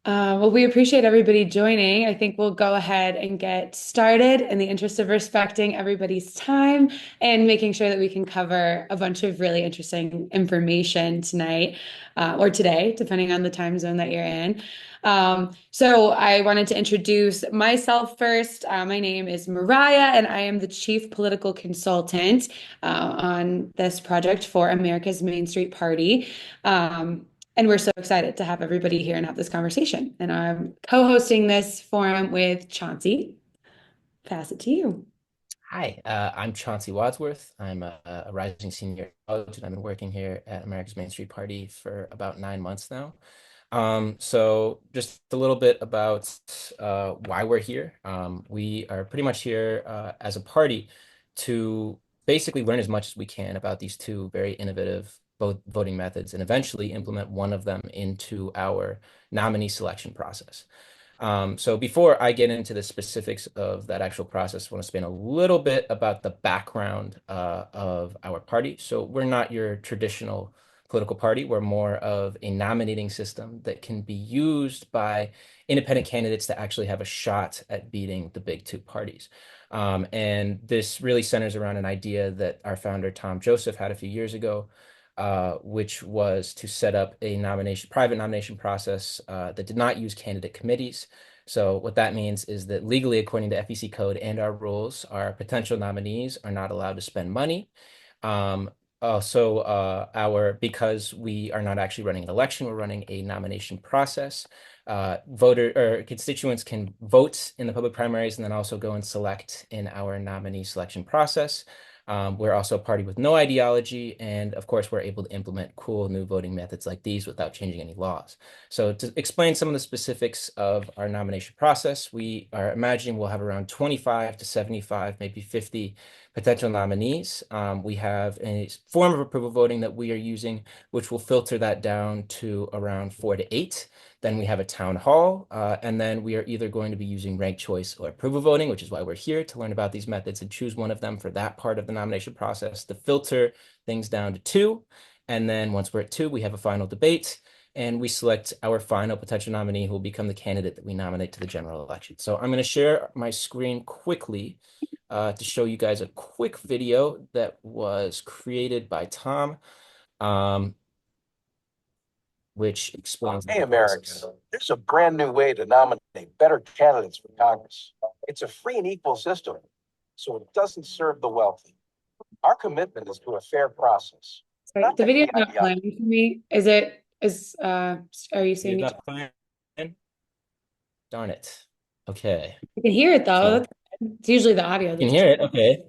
Well, we appreciate everybody joining. I think we'll go ahead and get started in the interest of respecting everybody's time and making sure that we can cover a bunch of really interesting information tonight, or today, depending on the time zone that you're in. So I wanted to introduce myself first. My name is Mariah, and I am the Chief Political Consultant on this project for America's Main Street Party. And we're so excited to have everybody here and have this conversation. And I'm co-hosting this forum with Chauncey. Pass it to you. Hi, I'm Chauncey Wadsworth. I'm a rising senior college, and I've been working here at America's Main Street Party for about 9 months now. So just a little bit about why we're here. We are pretty much here as a party to basically learn as much as we can about these two very innovative voting methods and eventually implement one of them into our nominee selection process. So before I get into the specifics of that actual process, I want to explain a little bit about the background of our party. So we're not your traditional political party. We're more of a nominating system that can be used by independent candidates to actually have a shot at beating the big two parties. And this really centers around an idea that our founder, Tom Joseph, had a few years ago, which was to set up a private nomination process that did not use candidate committees. So what that means is that legally, according to FEC code and our rules, our potential nominees are not allowed to spend money. Also, because we are not actually running an election, we're running a nomination process. Voter or constituents can vote in the public primaries and then also go and select in our nominee selection process. We're also a party with no ideology, and of course, we're able to implement cool new voting methods like these without changing any laws. So, to explain some of the specifics of our nomination process, we are imagining we'll have around 25 to 75, maybe 50 potential nominees. We have a form of approval voting that we are using, which will filter that down to around 4 to 8. Then we have a town hall, and then we are either going to be using ranked choice or approval voting, which is why we're here to learn about these methods and choose one of them for that part of the nomination process to filter things down to two. And then once we're at two, we have a final debate and we select our final potential nominee who will become the candidate that we nominate to the general election. So I'm going to share my screen quickly to show you guys a quick video that was created by Tom. Which explains Hey, the America, process. there's a brand new way to nominate better candidates for Congress. It's a free and equal system, so it doesn't serve the wealthy. Our commitment is to a fair process, Sorry, not the to video's any not ideology. playing for me. Are you You're seeing it? not playing? Darn it. Okay. I can hear it though. So That's good. It's usually the audio you can that's hear it. Okay.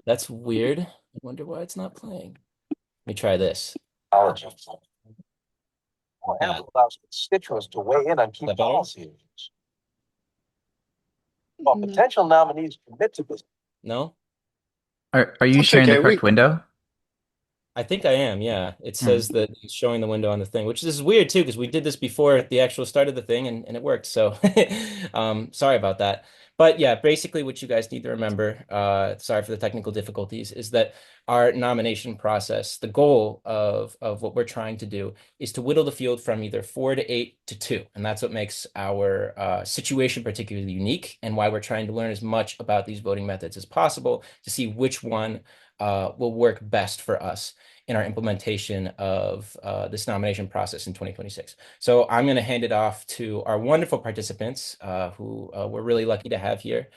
That's weird. I wonder why it's not playing. Let me try this. Ideology. That, Allows constituents to weigh in on key that better? policy issues. While no. potential nominees commit to this, No? Are you That's sharing the okay. correct window? I think I am, yeah. It Hmm. says that it's showing the window on the thing, which is weird too, because we did this before the actual start of the thing and it worked. So sorry about that. But yeah, basically what you guys need to remember, sorry for the technical difficulties, is that our nomination process, the goal of what we're trying to do is to whittle the field from either 4 to 8 to 2. And that's what makes our situation particularly unique and why we're trying to learn as much about these voting methods as possible to see which one will work best for us in our implementation of this nomination process in 2026. So I'm going to hand it off to our wonderful participants who we're really lucky to have here.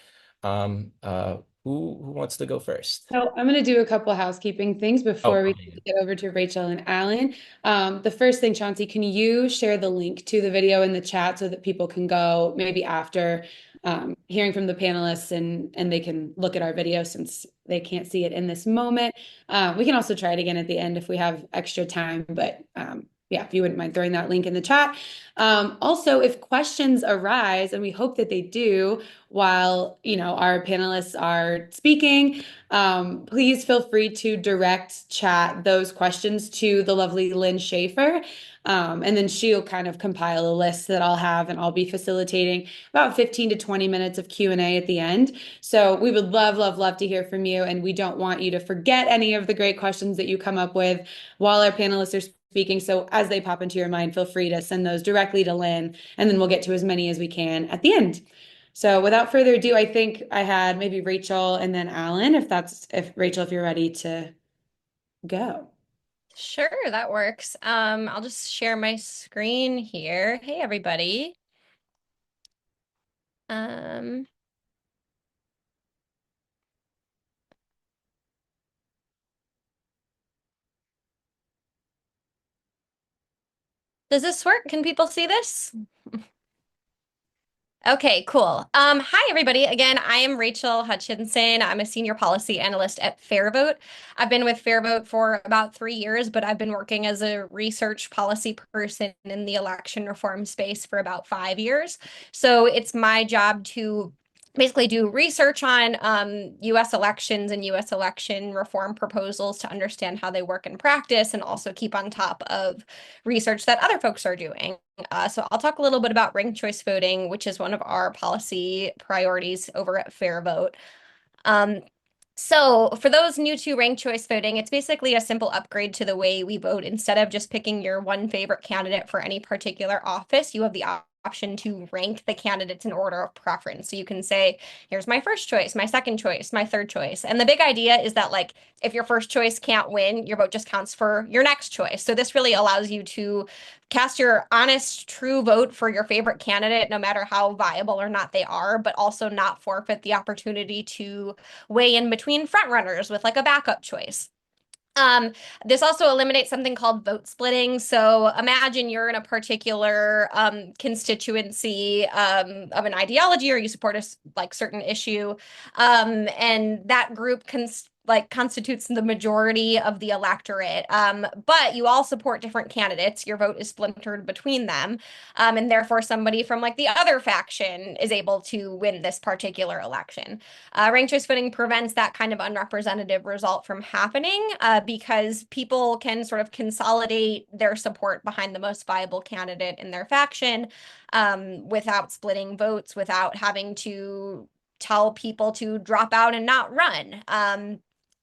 Who wants to go first? So I'm going to do a couple housekeeping things Oh, before we okay. get over to Rachel and Alan. The first thing, Chauncey, can you share the link to the video in the chat so that people can go maybe after hearing from the panelists and they can look at our video since they can't see it in this moment. We can also try it again at the end if we have extra time, but yeah, if you wouldn't mind throwing that link in the chat. Also, if questions arise, and we hope that they do while our panelists are speaking, please feel free to direct chat those questions to the lovely Lynn Schaefer. And then she'll kind of compile a list that I'll have, and I'll be facilitating about 15 to 20 minutes of Q&A at the end. So we would love, love, love to hear from you. And we don't want you to forget any of the great questions that you come up with while our panelists are speaking. So as they pop into your mind, feel free to send those directly to Lynn, and then we'll get to as many as we can at the end. So without further ado, I think I had maybe Rachel and then Alan, if Rachel, if you're ready to go. Sure, that works. I'll just share my screen here. Hey, everybody. Um, does this work? Can people see this? Okay, cool. Hi, everybody. Again, I am Rachel Hutchinson. I'm a senior policy analyst at FairVote. I've been with FairVote for about 3 years, but I've been working as a research policy person in the election reform space for about 5 years. So it's my job to basically do research on US elections and US election reform proposals to understand how they work in practice and also keep on top of research that other folks are doing. So I'll talk a little bit about ranked choice voting, which is one of our policy priorities over at FairVote. So for those new to ranked choice voting, it's basically a simple upgrade to the way we vote. Instead of just picking your one favorite candidate for any particular office, you have the option to rank the candidates in order of preference. So you can say, here's my first choice, my second choice, my third choice. And the big idea is that, like, if your first choice can't win, your vote just counts for your next choice. So this really allows you to cast your honest, true vote for your favorite candidate, no matter how viable or not they are, but also not forfeit the opportunity to weigh in between frontrunners with like a backup choice. This also eliminates something called vote splitting. So imagine you're in a particular constituency of an ideology, or you support a certain issue, and that group constitutes the majority of the electorate. But you all support different candidates. Your vote is splintered between them, and therefore somebody from like the other faction is able to win this particular election. Ranked choice voting prevents that kind of unrepresentative result from happening because people can sort of consolidate their support behind the most viable candidate in their faction without splitting votes, without having to tell people to drop out and not run.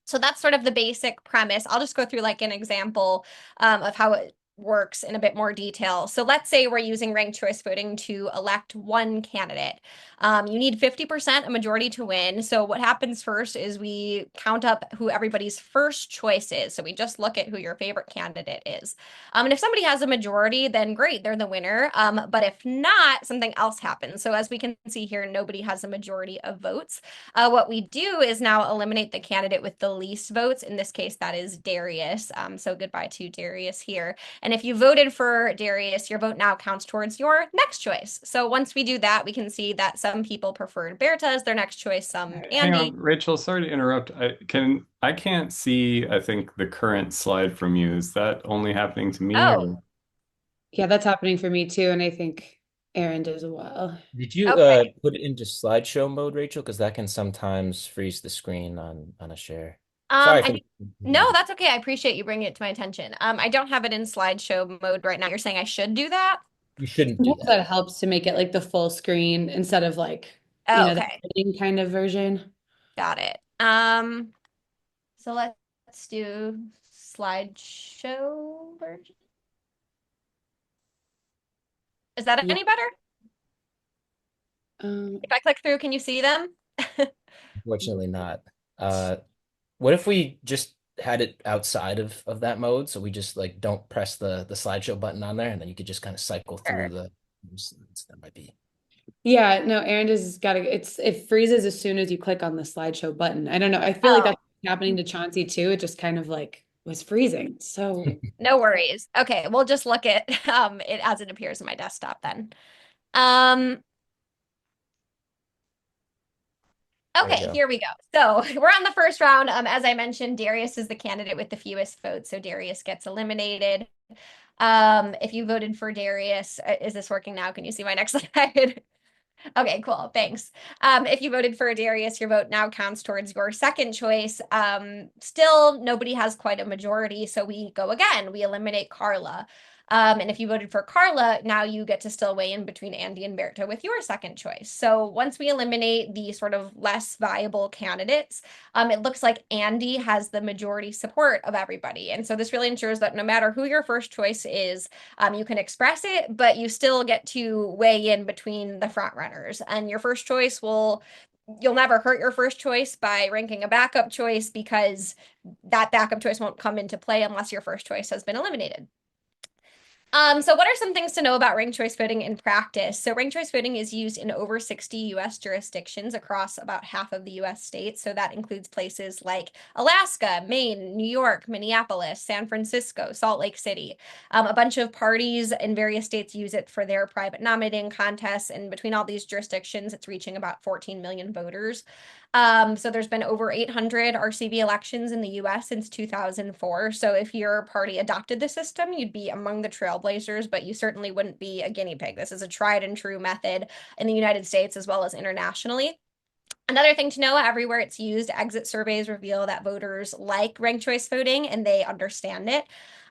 So that's sort of the basic premise. I'll just go through like an example of how it works in a bit more detail. So let's say we're using ranked choice voting to elect one candidate. You need 50%, a majority, to win. So what happens first is we count up who everybody's first choice is. So we just look at who your favorite candidate is. And if somebody has a majority, then great, they're the winner. But if not, something else happens. So as we can see here, nobody has a majority of votes. What we do is now eliminate the candidate with the least votes. In this case, that is Darius. So goodbye to Darius here. And if you voted for Darius, your vote now counts towards your next choice. So once we do that, we can see that some people preferred Berta as their next choice, some Hang Andy. on, Rachel, sorry to interrupt. I can't see, I think, the current slide from you. Is that only happening to me? Oh. Yeah, that's happening for me too, and I think Aaron does as well. Did you Okay. put it into slideshow mode, Rachel? Because that can sometimes freeze the screen on a share. Sorry for No, that's okay. I appreciate you bringing it to my attention. I don't have it in slideshow mode right now. You're saying I should do that? You shouldn't do That that. helps to make it like the full screen instead of like, Oh, the okay. editing kind of version. Got it. So let's do slideshow version. Is that Yeah. any better? If I click through, can you see them? Unfortunately not. What if we just had it outside of that mode? So we just like don't press the slideshow button on there, and then you could just kind of cycle Sure. through the slides. That might be. Yeah, no, Aaron has got to, it freezes as soon as you click on the slideshow button. I don't know. I feel like that's happening to Chauncey too. It just kind of like was freezing. So No worries. Okay, we'll just look at it as it appears in my desktop then. Okay, here we go. So we're on the first round. As I mentioned, Darius is the candidate with the fewest votes, so Darius gets eliminated. If you voted for Darius, is this working now? Can you see my next slide? Okay, cool. Thanks. If you voted for Darius, your vote now counts towards your second choice. Still, nobody has quite a majority, so we go again. We eliminate Carla. And if you voted for Carla, now you get to still weigh in between Andy and Berta with your second choice. So once we eliminate the sort of less viable candidates, it looks like Andy has the majority support of everybody. And so this really ensures that no matter who your first choice is, you can express it, but you still get to weigh in between the front runners. And your first choice you'll never hurt your first choice by ranking a backup choice, because that backup choice won't come into play unless your first choice has been eliminated. So what are some things to know about ranked choice voting in practice? So ranked choice voting is used in over 60 US jurisdictions across about half of the US states. So that includes places like Alaska, Maine, New York, Minneapolis, San Francisco, Salt Lake City. A bunch of parties in various states use it for their private nominating contests. And between all these jurisdictions, it's reaching about 14 million voters. So there's been over 800 RCV elections in the US since 2004. So if your party adopted the system, you'd be among the trailblazers, but you certainly wouldn't be a guinea pig. This is a tried and true method in the United States as well as internationally. Another thing to know, everywhere it's used, exit surveys reveal that voters like ranked choice voting and they understand it.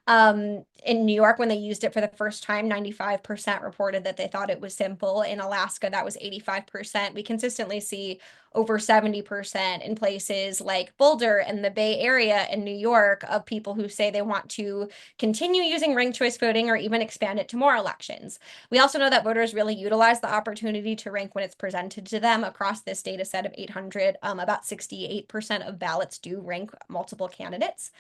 In New York, when they used it for the first time, 95% reported that they thought it was simple. In Alaska, that was 85%. We consistently see over 70% in places like Boulder and the Bay Area in New York of people who say they want to continue using ranked choice voting or even expand it to more elections. We also know that voters really utilize the opportunity to rank when it's presented to them. Across this data set of 800, about 68% of ballots do rank multiple candidates.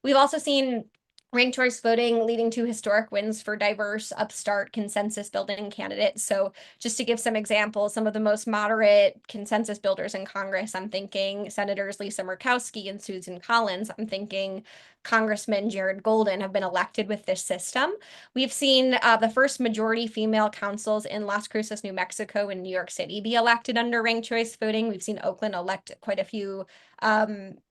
We've also seen ranked choice voting leading to historic wins for diverse, upstart, consensus building candidates. So just to give some examples, some of the most moderate consensus builders in Congress, I'm thinking Senators Lisa Murkowski and Susan Collins. I'm thinking Congressman Jared Golden have been elected with this system. We've seen the first majority female councils in Las Cruces, New Mexico, and New York City be elected under ranked choice voting. We've seen Oakland elect quite a few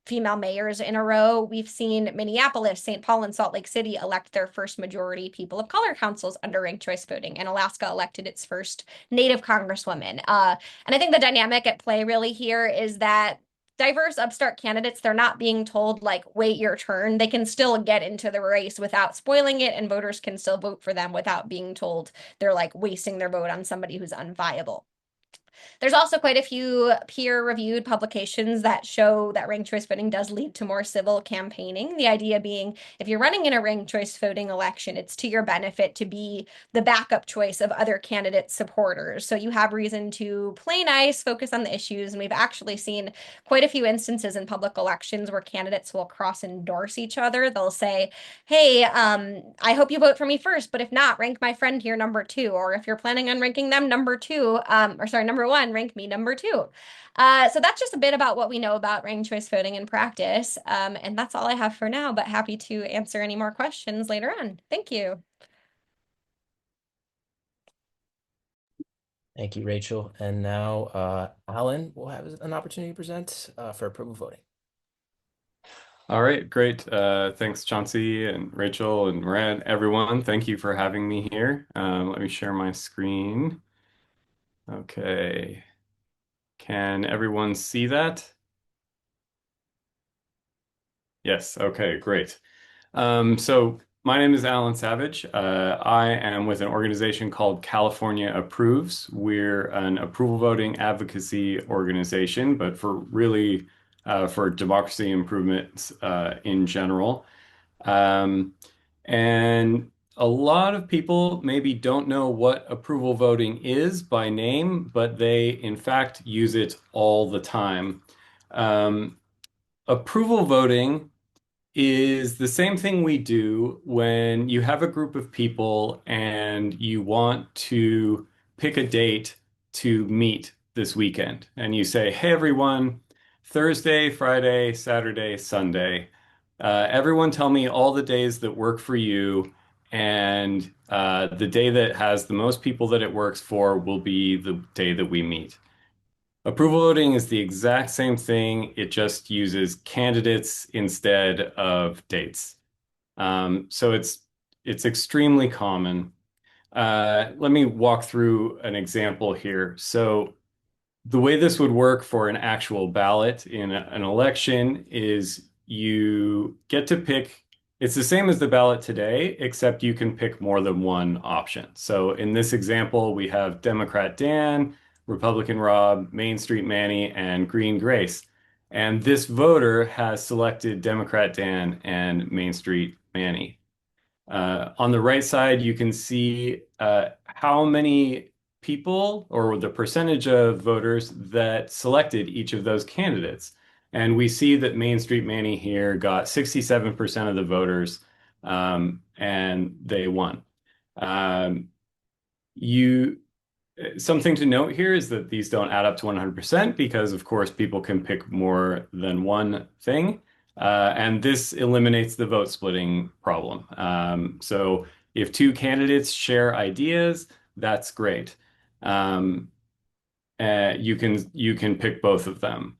female mayors in a row. We've seen Minneapolis, St. Paul, and Salt Lake City elect their first majority people of color councils under ranked choice voting, and Alaska elected its first Native congresswoman. And I think the dynamic at play really here is that diverse upstart candidates, they're not being told like, wait your turn. They can still get into the race without spoiling it, and voters can still vote for them without being told they're like wasting their vote on somebody who's unviable. There's also quite a few peer-reviewed publications that show that ranked choice voting does lead to more civil campaigning. The idea being, if you're running in a ranked choice voting election, it's to your benefit to be the backup choice of other candidates' supporters. So you have reason to play nice, focus on the issues, and we've actually seen quite a few instances in public elections where candidates will cross-endorse each other. They'll say, hey, I hope you vote for me first, but if not, rank my friend here number 2. Or if you're planning on ranking them number 2, number 1, rank me number 2. So that's just a bit about what we know about ranked choice voting in practice. And that's all I have for now, but happy to answer any more questions later on. Thank you. Thank you, Rachel. And now Alan will have an opportunity to present for approval voting. All right, great. Thanks, Chauncey and Rachel and Moran, everyone. Thank you for having me here. Let me share my screen. Okay. Can everyone see that? Yes, okay, great. So my name is Alan Savage. I am with an organization called California Approves. We're an approval voting advocacy organization, but for democracy improvements in general. And a lot of people maybe don't know what approval voting is by name, but they in fact use it all the time. Approval voting is the same thing we do when you have a group of people and you want to pick a date to meet this weekend. And you say, hey, everyone, Thursday, Friday, Saturday, Sunday, everyone tell me all the days that work for you. And the day that has the most people that it works for will be the day that we meet. Approval voting is the exact same thing. It just uses candidates instead of dates. So it's extremely common. Let me walk through an example here. So the way this would work for an actual ballot in an election is you get to pick It's the same as the ballot today, except you can pick more than one option. So in this example, we have Democrat Dan, Republican Rob, Mainstreet Manny, and Green Grace. And this voter has selected Democrat Dan and Mainstreet Manny. On the right side, you can see how many people or the percentage of voters that selected each of those candidates. And we see that Mainstreet Manny here got 67% of the voters, and they won. You Something to note here is that these don't add up to 100% because, of course, people can pick more than one thing. And this eliminates the vote splitting problem. So if two candidates share ideas, that's great. You can pick both of them,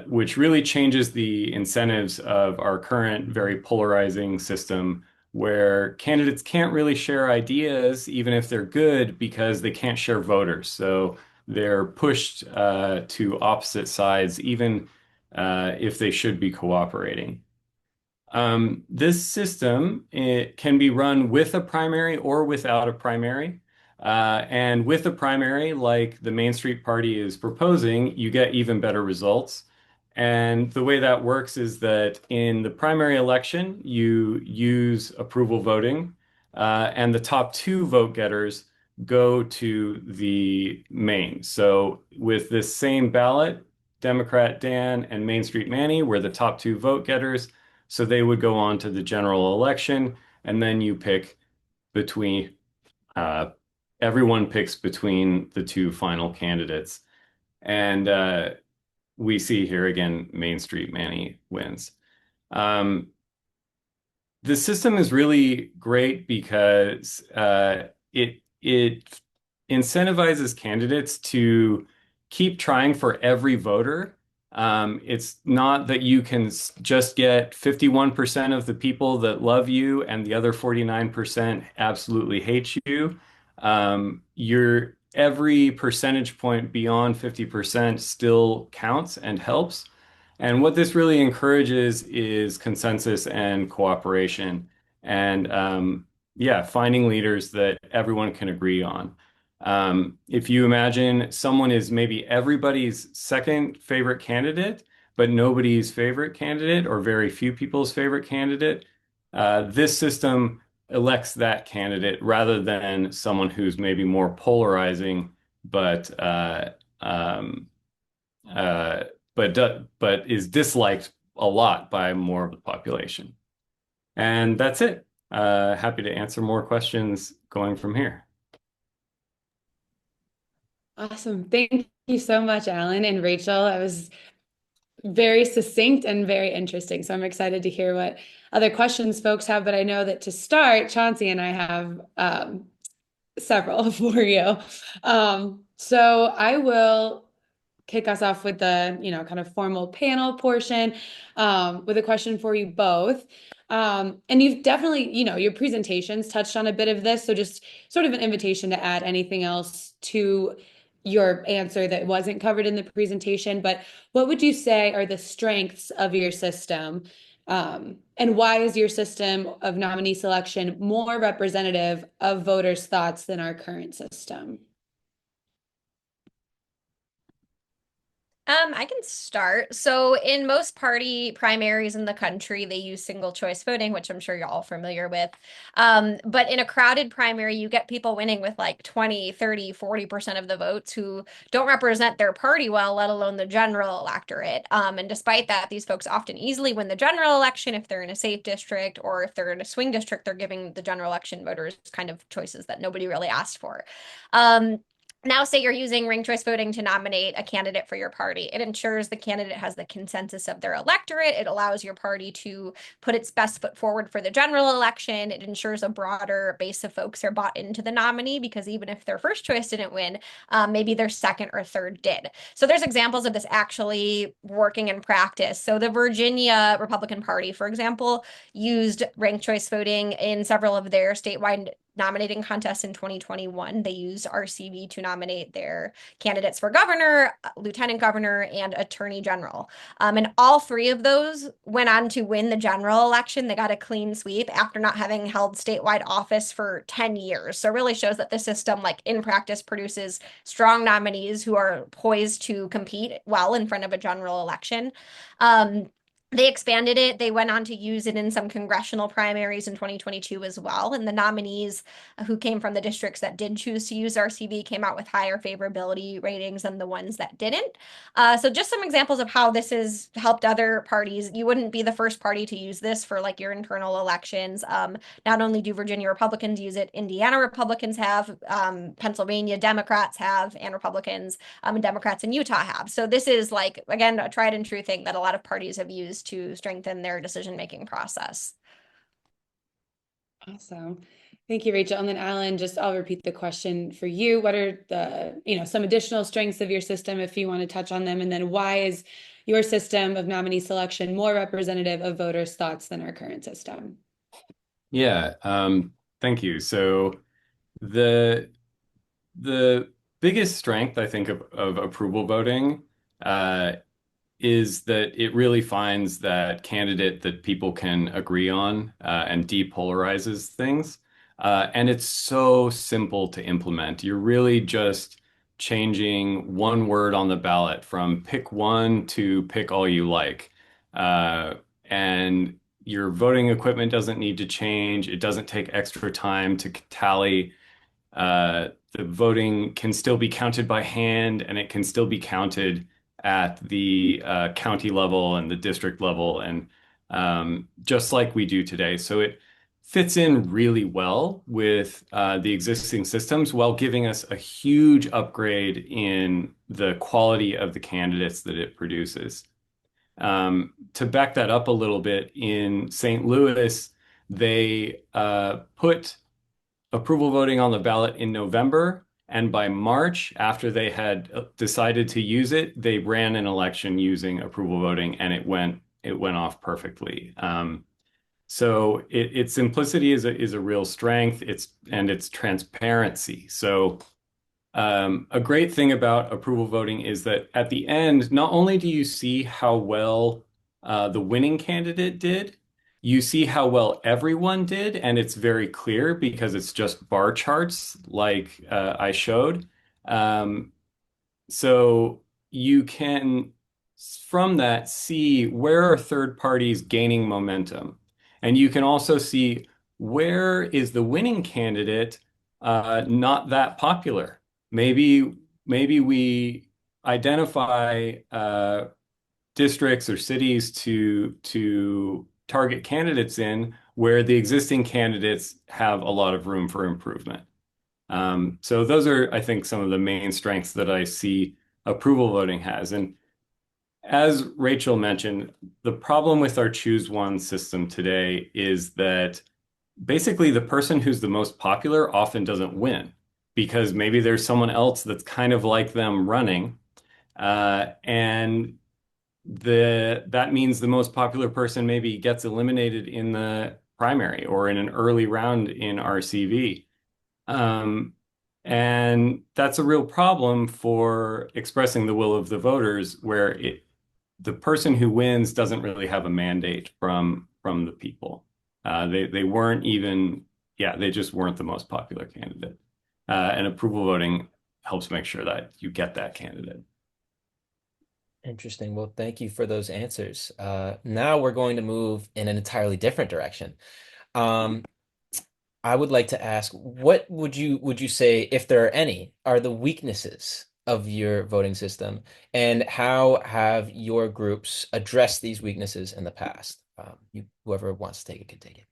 which really changes the incentives of our current very polarizing system where candidates can't really share ideas, even if they're good, because they can't share voters. So they're pushed to opposite sides, even if they should be cooperating. This system, it can be run with a primary or without a primary. And with a primary, like the Mainstreet Party is proposing, you get even better results. And the way that works is that in the primary election, you use approval voting, and the top two vote getters go to the main. So with this same ballot, Democrat Dan and Mainstreet Manny were the top two vote getters. So they would go on to the general election, and then you pick between, uh, everyone picks between the two final candidates. And we see here again, Mainstreet Manny wins. The system is really great because it incentivizes candidates to keep trying for every voter. It's not that you can just get 51% of the people that love you and the other 49% absolutely hate you. Every percentage point beyond 50% still counts and helps. And what this really encourages is consensus and cooperation and yeah, finding leaders that everyone can agree on. If you imagine someone is maybe everybody's second favorite candidate, but nobody's favorite candidate or very few people's favorite candidate, this system elects that candidate rather than someone who's maybe more polarizing, but uh, but is disliked a lot by more of the population. And that's it. Happy to answer more questions going from here. Awesome. Thank you so much, Alan and Rachel. It was very succinct and very interesting. So I'm excited to hear what other questions folks have. But I know that to start, Chauncey and I have several for you. So I will kick us off with the, kind of formal panel portion with a question for you both. And you've definitely, your presentations touched on a bit of this. So just sort of an invitation to add anything else to your answer that wasn't covered in the presentation. But what would you say are the strengths of your system? And why is your system of nominee selection more representative of voters' thoughts than our current system? I can start. So in most party primaries in the country, they use single choice voting, which I'm sure you're all familiar with. But in a crowded primary, you get people winning with like 20, 30, 40% of the votes who don't represent their party well, let alone the general electorate. And despite that, these folks often easily win the general election if they're in a safe district, or if they're in a swing district, they're giving the general election voters kind of choices that nobody really asked for. Now, say you're using ranked choice voting to nominate a candidate for your party. It ensures the candidate has the consensus of their electorate. It allows your party to put its best foot forward for the general election. It ensures a broader base of folks are bought into the nominee, because even if their first choice didn't win, maybe their second or third did. So there's examples of this actually working in practice. So the Virginia Republican Party, for example, used ranked choice voting in several of their statewide nominating contests in 2021. They used RCV to nominate their candidates for governor, lieutenant governor, and attorney general. And all three of those went on to win the general election. They got a clean sweep after not having held statewide office for 10 years. So it really shows that the system, like in practice, produces strong nominees who are poised to compete well in front of a general election. They expanded it. They went on to use it in some congressional primaries in 2022 as well. And the nominees who came from the districts that did choose to use RCV came out with higher favorability ratings than the ones that didn't. So just some examples of how this has helped other parties. You wouldn't be the first party to use this for like your internal elections. Not only do Virginia Republicans use it, Indiana Republicans have, Pennsylvania Democrats have, and Republicans and Democrats in Utah have. So this is like, again, a tried and true thing that a lot of parties have used to strengthen their decision-making process. Awesome. Thank you, Rachel. And then Alan, just I'll repeat the question for you. What are the, some additional strengths of your system if you want to touch on them? And then why is your system of nominee selection more representative of voters' thoughts than our current system? Yeah, thank you. So the biggest strength, I think, of approval voting is that it really finds that candidate that people can agree on and depolarizes things. And it's so simple to implement. You're really just changing one word on the ballot from pick one to pick all you like. And your voting equipment doesn't need to change. It doesn't take extra time to tally. The voting can still be counted by hand, and it can still be counted at the county level and the district level, and just like we do today. So it fits in really well with the existing systems while giving us a huge upgrade in the quality of the candidates that it produces. To back that up a little bit, in St. Louis, they put approval voting on the ballot in November, and by March, after they had decided to use it, they ran an election using approval voting, and it went off perfectly. So its simplicity is a real strength. Its transparency. So a great thing about approval voting is that at the end, not only do you see how well the winning candidate did, you see how well everyone did, and it's very clear because it's just bar charts like I showed. So you can, from that, see where are third parties gaining momentum. And you can also see where is the winning candidate not that popular. Maybe we identify districts or cities to target candidates in where the existing candidates have a lot of room for improvement. So those are, I think, some of the main strengths that I see approval voting has. And as Rachel mentioned, the problem with our choose one system today is that basically the person who's the most popular often doesn't win because maybe there's someone else that's kind of like them running. And that means the most popular person maybe gets eliminated in the primary or in an early round in RCV. And that's a real problem for expressing the will of the voters, where the person who wins doesn't really have a mandate from the people. They weren't even, they just weren't the most popular candidate. And approval voting helps make sure that you get that candidate. Interesting. Well, thank you for those answers. Now we're going to move in an entirely different direction. I would like to ask, what would you say, if there are any, are the weaknesses of your voting system, and how have your groups addressed these weaknesses in the past? Whoever wants to take it can take it.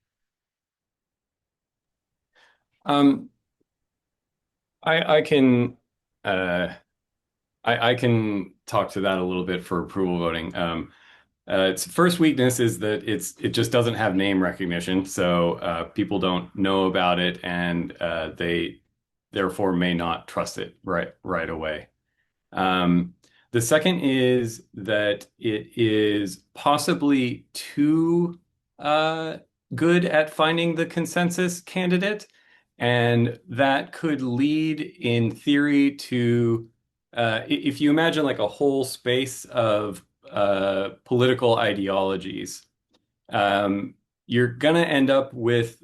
I can talk to that a little bit for approval voting. Its first weakness is that it just doesn't have name recognition, so people don't know about it, and they therefore may not trust it right away. The second is that it is possibly too good at finding the consensus candidate, And that could lead, in theory, to if you imagine like a whole space of political ideologies, um, you're going to end up with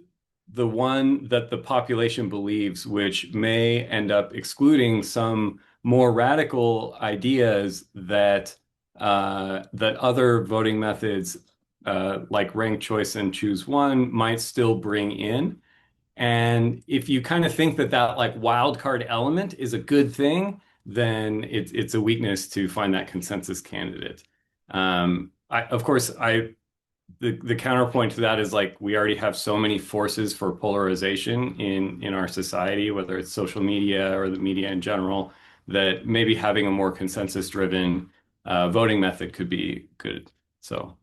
the one that the population believes, which may end up excluding some more radical ideas that other voting methods like ranked choice and choose one might still bring in. And if you kind of think that that like wild card element is a good thing, then it's a weakness to find that consensus candidate. Of course, the counterpoint to that is like we already have so many forces for polarization in our society, whether it's social media or the media in general, that maybe having a more consensus-driven voting method could be good. So.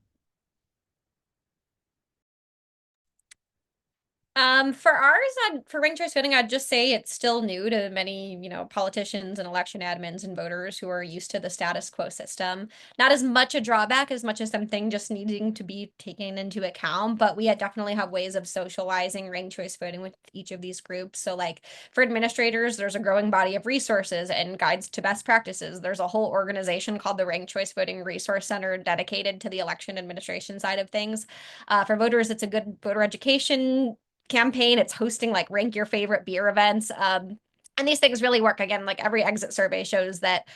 For ours, for ranked choice voting, I'd just say it's still new to many, politicians and election admins and voters who are used to the status quo system. Not as much a drawback as much as something just needing to be taken into account, but we definitely have ways of socializing ranked choice voting with each of these groups. So like for administrators, there's a growing body of resources and guides to best practices. There's a whole organization called the Ranked Choice Voting Resource Center dedicated to the election administration side of things. For voters, it's a good voter education campaign. It's hosting like rank your favorite beer events. And these things really work. Again, like every exit survey shows that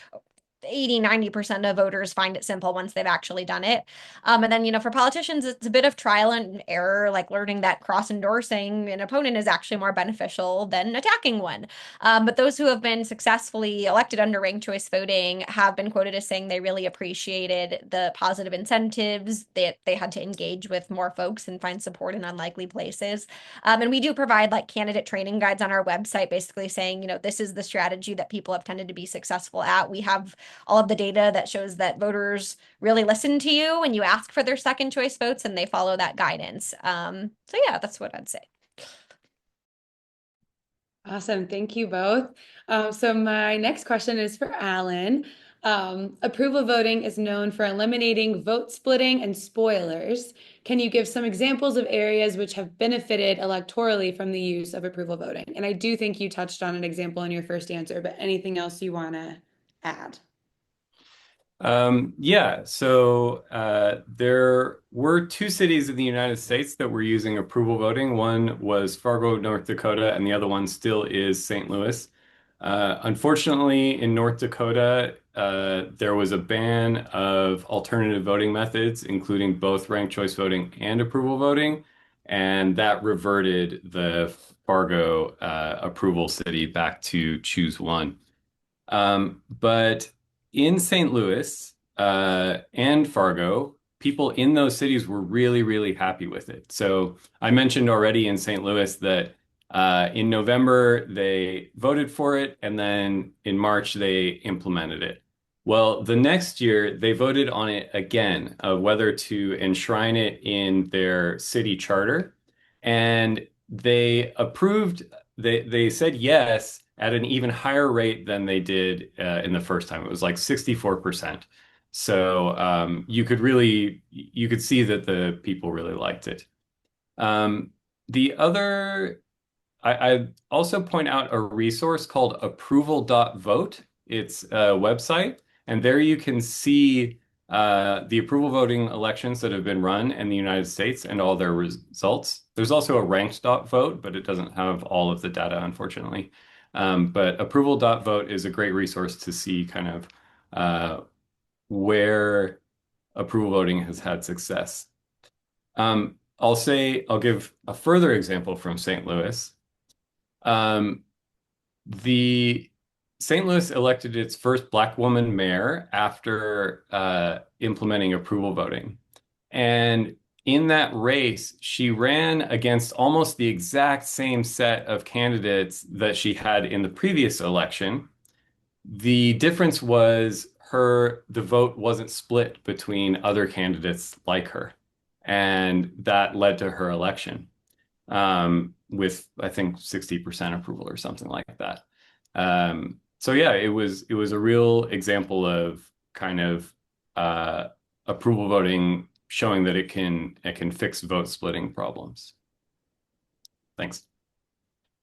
80-90% of voters find it simple once they've actually done it. And then, for politicians, it's a bit of trial and error, like learning that cross-endorsing an opponent is actually more beneficial than attacking one. But those who have been successfully elected under ranked choice voting have been quoted as saying they really appreciated the positive incentives, that they had to engage with more folks and find support in unlikely places. And we do provide like candidate training guides on our website, basically saying, this is the strategy that people have tended to be successful at. We have all of the data that shows that voters really listen to you when you ask for their second choice votes and they follow that guidance. So yeah, that's what I'd say. Awesome. Thank you both. So my next question is for Alan. Approval voting is known for eliminating vote splitting and spoilers. Can you give some examples of areas which have benefited electorally from the use of approval voting? And I do think you touched on an example in your first answer, but anything else you want to add? Yeah, so there were two cities in the United States that were using approval voting. One was Fargo, North Dakota, and the other one still is St. Louis. Unfortunately, in North Dakota, there was a ban of alternative voting methods, including both ranked choice voting and approval voting, and that reverted the Fargo approval city back to choose one. But in St. Louis and Fargo, people in those cities were really, really happy with it. So I mentioned already in St. Louis that in November they voted for it, and then in March they implemented it. Well, the next year they voted on it again of whether to enshrine it in their city charter, and they approved. They said yes at an even higher rate than they did in the first time. It was like 64%. So you could see that the people really liked it. The other, I also point out a resource called approval.vote. It's a website, and there you can see the approval voting elections that have been run in the United States and all their results. There's also a ranked.vote, but it doesn't have all of the data, unfortunately. But approval.vote is a great resource to see kind of where approval voting has had success. I'll give a further example from St. Louis. The St. Louis elected its first Black woman mayor after implementing approval voting. And in that race, she ran against almost the exact same set of candidates that she had in the previous election. The difference was the vote wasn't split between other candidates like her. And that led to her election with, I think, 60% approval or something like that. So yeah, it was a real example of kind of approval voting showing that it can fix vote splitting problems. Thanks.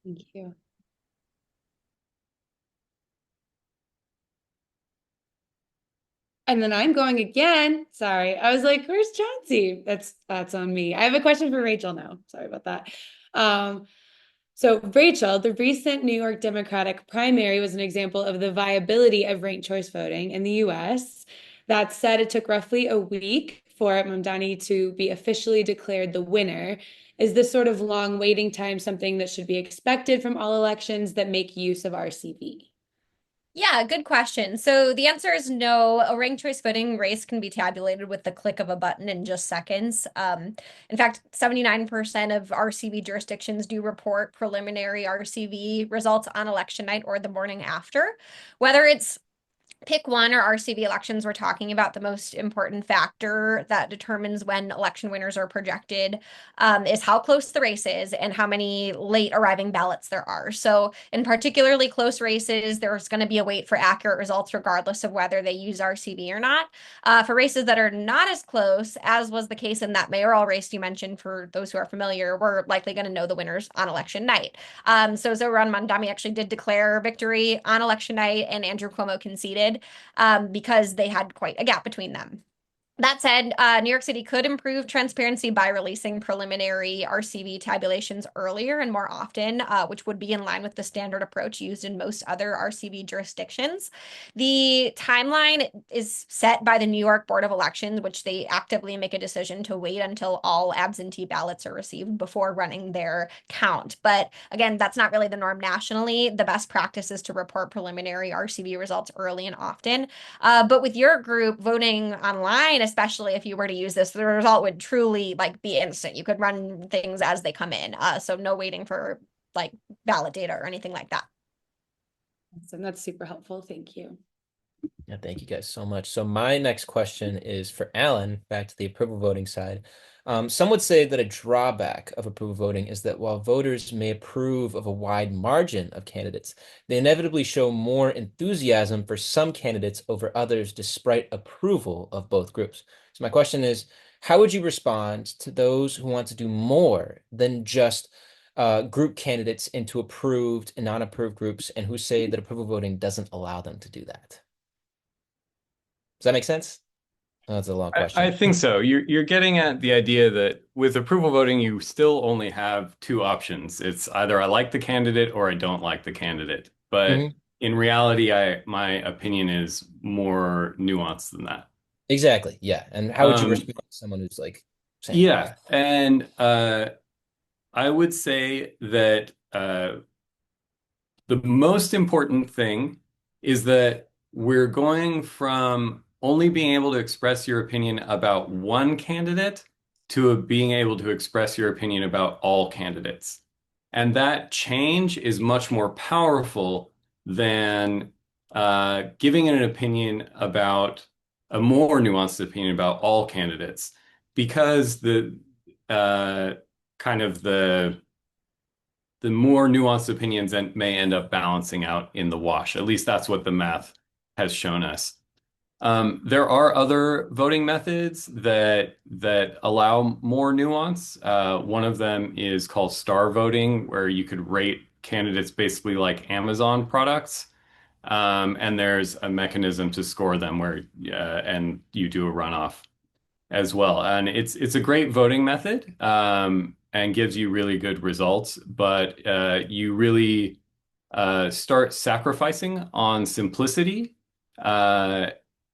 Thank you. And then I'm going again. Sorry. I was like, where's Chauncey? That's on me. I have a question for Rachel now. Sorry about that. Um, so Rachel, the recent New York Democratic primary was an example of the viability of ranked choice voting in the US. That said, it took roughly a week for Mamdani to be officially declared the winner. Is this sort of long waiting time something that should be expected from all elections that make use of RCV? Yeah, good question. So the answer is no. A ranked choice voting race can be tabulated with the click of a button in just seconds. In fact, 79% of RCV jurisdictions do report preliminary RCV results on election night or the morning after. Whether it's pick one or RCV elections, we're talking about the most important factor that determines when election winners are projected is how close the race is and how many late arriving ballots there are. So in particularly close races, there's going to be a wait for accurate results regardless of whether they use RCV or not. For races that are not as close, as was the case in that mayoral race you mentioned, for those who are familiar, we're likely going to know the winners on election night. So Zohran Mamdani actually did declare victory on election night, and Andrew Cuomo conceded because they had quite a gap between them. That said, New York City could improve transparency by releasing preliminary RCV tabulations earlier and more often, which would be in line with the standard approach used in most other RCV jurisdictions. The timeline is set by the New York Board of Elections, which they actively make a decision to wait until all absentee ballots are received before running their count. But again, that's not really the norm nationally. The best practice is to report preliminary RCV results early and often. But with your group voting online, especially if you were to use this, the result would truly be instant. You could run things as they come in. So no waiting for ballot data or anything like that. Awesome. That's super helpful. Thank you. Yeah, thank you guys so much. So my next question is for Alan, back to the approval voting side. Some would say that a drawback of approval voting is that while voters may approve of a wide margin of candidates, they inevitably show more enthusiasm for some candidates over others despite approval of both groups. So my question is, how would you respond to those who want to do more than just group candidates into approved and non-approved groups and who say that approval voting doesn't allow them to do that? Does that make sense? Oh, that's a long question. I think so. You're getting at the idea that with approval voting, you still only have two options. It's either I like the candidate or I don't like the candidate. But in reality, my opinion is more nuanced than that. Exactly. Yeah. And how would you respond to someone who's like saying Yeah, that? and I would say that the most important thing is that we're going from only being able to express your opinion about one candidate to being able to express your opinion about all candidates. And that change is much more powerful than giving an opinion about a more nuanced opinion about all candidates, because the kind of the more nuanced opinions may end up balancing out in the wash. At least that's what the math has shown us. There are other voting methods that allow more nuance. One of them is called star voting, where you could rate candidates basically like Amazon products. And there's a mechanism to score them where and you do a runoff as well. And it's a great voting method, and gives you really good results, but you really start sacrificing on simplicity,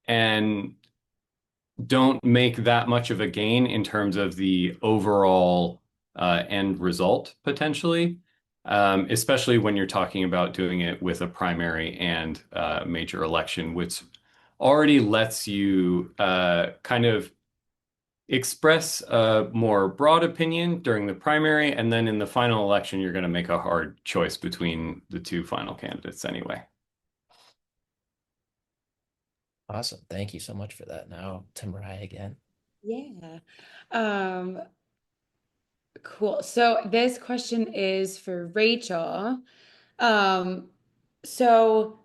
and don't make that much of a gain in terms of the overall end result potentially, especially when you're talking about doing it with a primary and major election, which already lets you kind of express a more broad opinion during the primary, and then in the final election, you're going to make a hard choice between the two final candidates anyway. Awesome. Thank you so much for that. Now to Mariah again. Yeah. Cool. So this question is for Rachel. Um, so,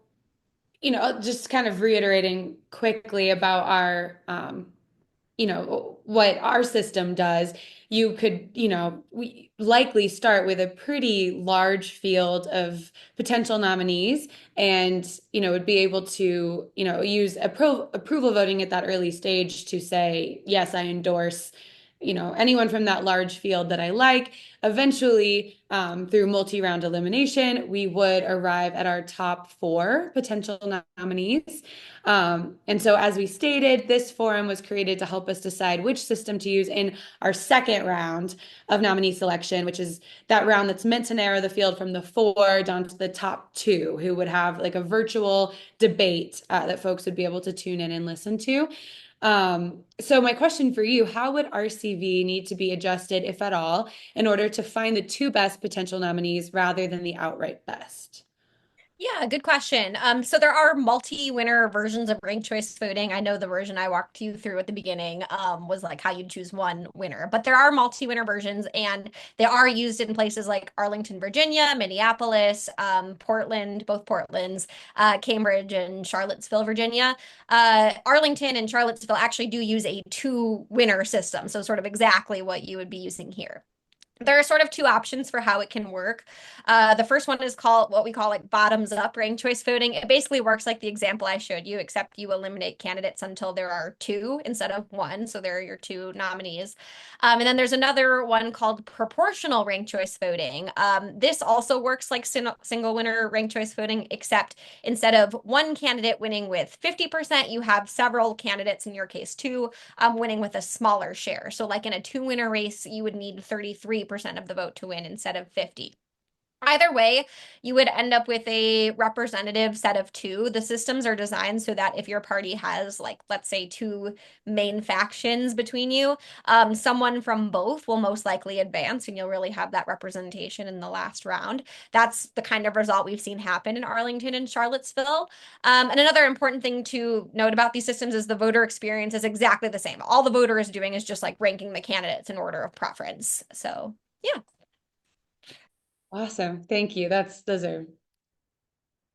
just kind of reiterating quickly about our what our system does, you could, we likely start with a pretty large field of potential nominees and, would be able to, use approval voting at that early stage to say, yes, I endorse, anyone from that large field that I like. Eventually, through multi-round elimination, we would arrive at our top 4 potential nominees. And so, as we stated, this forum was created to help us decide which system to use in our second round of nominee selection, which is that round that's meant to narrow the field from the 4 down to the top 2, who would have like a virtual debate that folks would be able to tune in and listen to. So my question for you, how would RCV need to be adjusted, if at all, in order to find the 2 best potential nominees rather than the outright best? Yeah, good question. So there are multi-winner versions of ranked choice voting. I know the version I walked you through at the beginning was like how you choose one winner, but there are multi-winner versions, and they are used in places like Arlington, Virginia, Minneapolis, Portland, both Portlands, Cambridge, and Charlottesville, Virginia. Arlington and Charlottesville actually do use a 2-winner system, so sort of exactly what you would be using here. There are sort of 2 options for how it can work. The first one is called what we call like bottoms up ranked choice voting. It basically works like the example I showed you, except you eliminate candidates until there are 2 instead of 1. So there are your 2 nominees. And then there's another one called proportional ranked choice voting. This also works like single winner ranked choice voting, except instead of one candidate winning with 50%, you have several candidates, in your case 2, winning with a smaller share. So like in a 2-winner race, you would need 33% of the vote to win instead of 50. Either way, you would end up with a representative set of 2. The systems are designed so that if your party has, like, let's say 2 main factions between you, someone from both will most likely advance, and you'll really have that representation in the last round. That's the kind of result we've seen happen in Arlington and Charlottesville. And another important thing to note about these systems is the voter experience is exactly the same. All the voter is doing is just like ranking the candidates in order of preference. So, yeah. Awesome. Thank you. Those are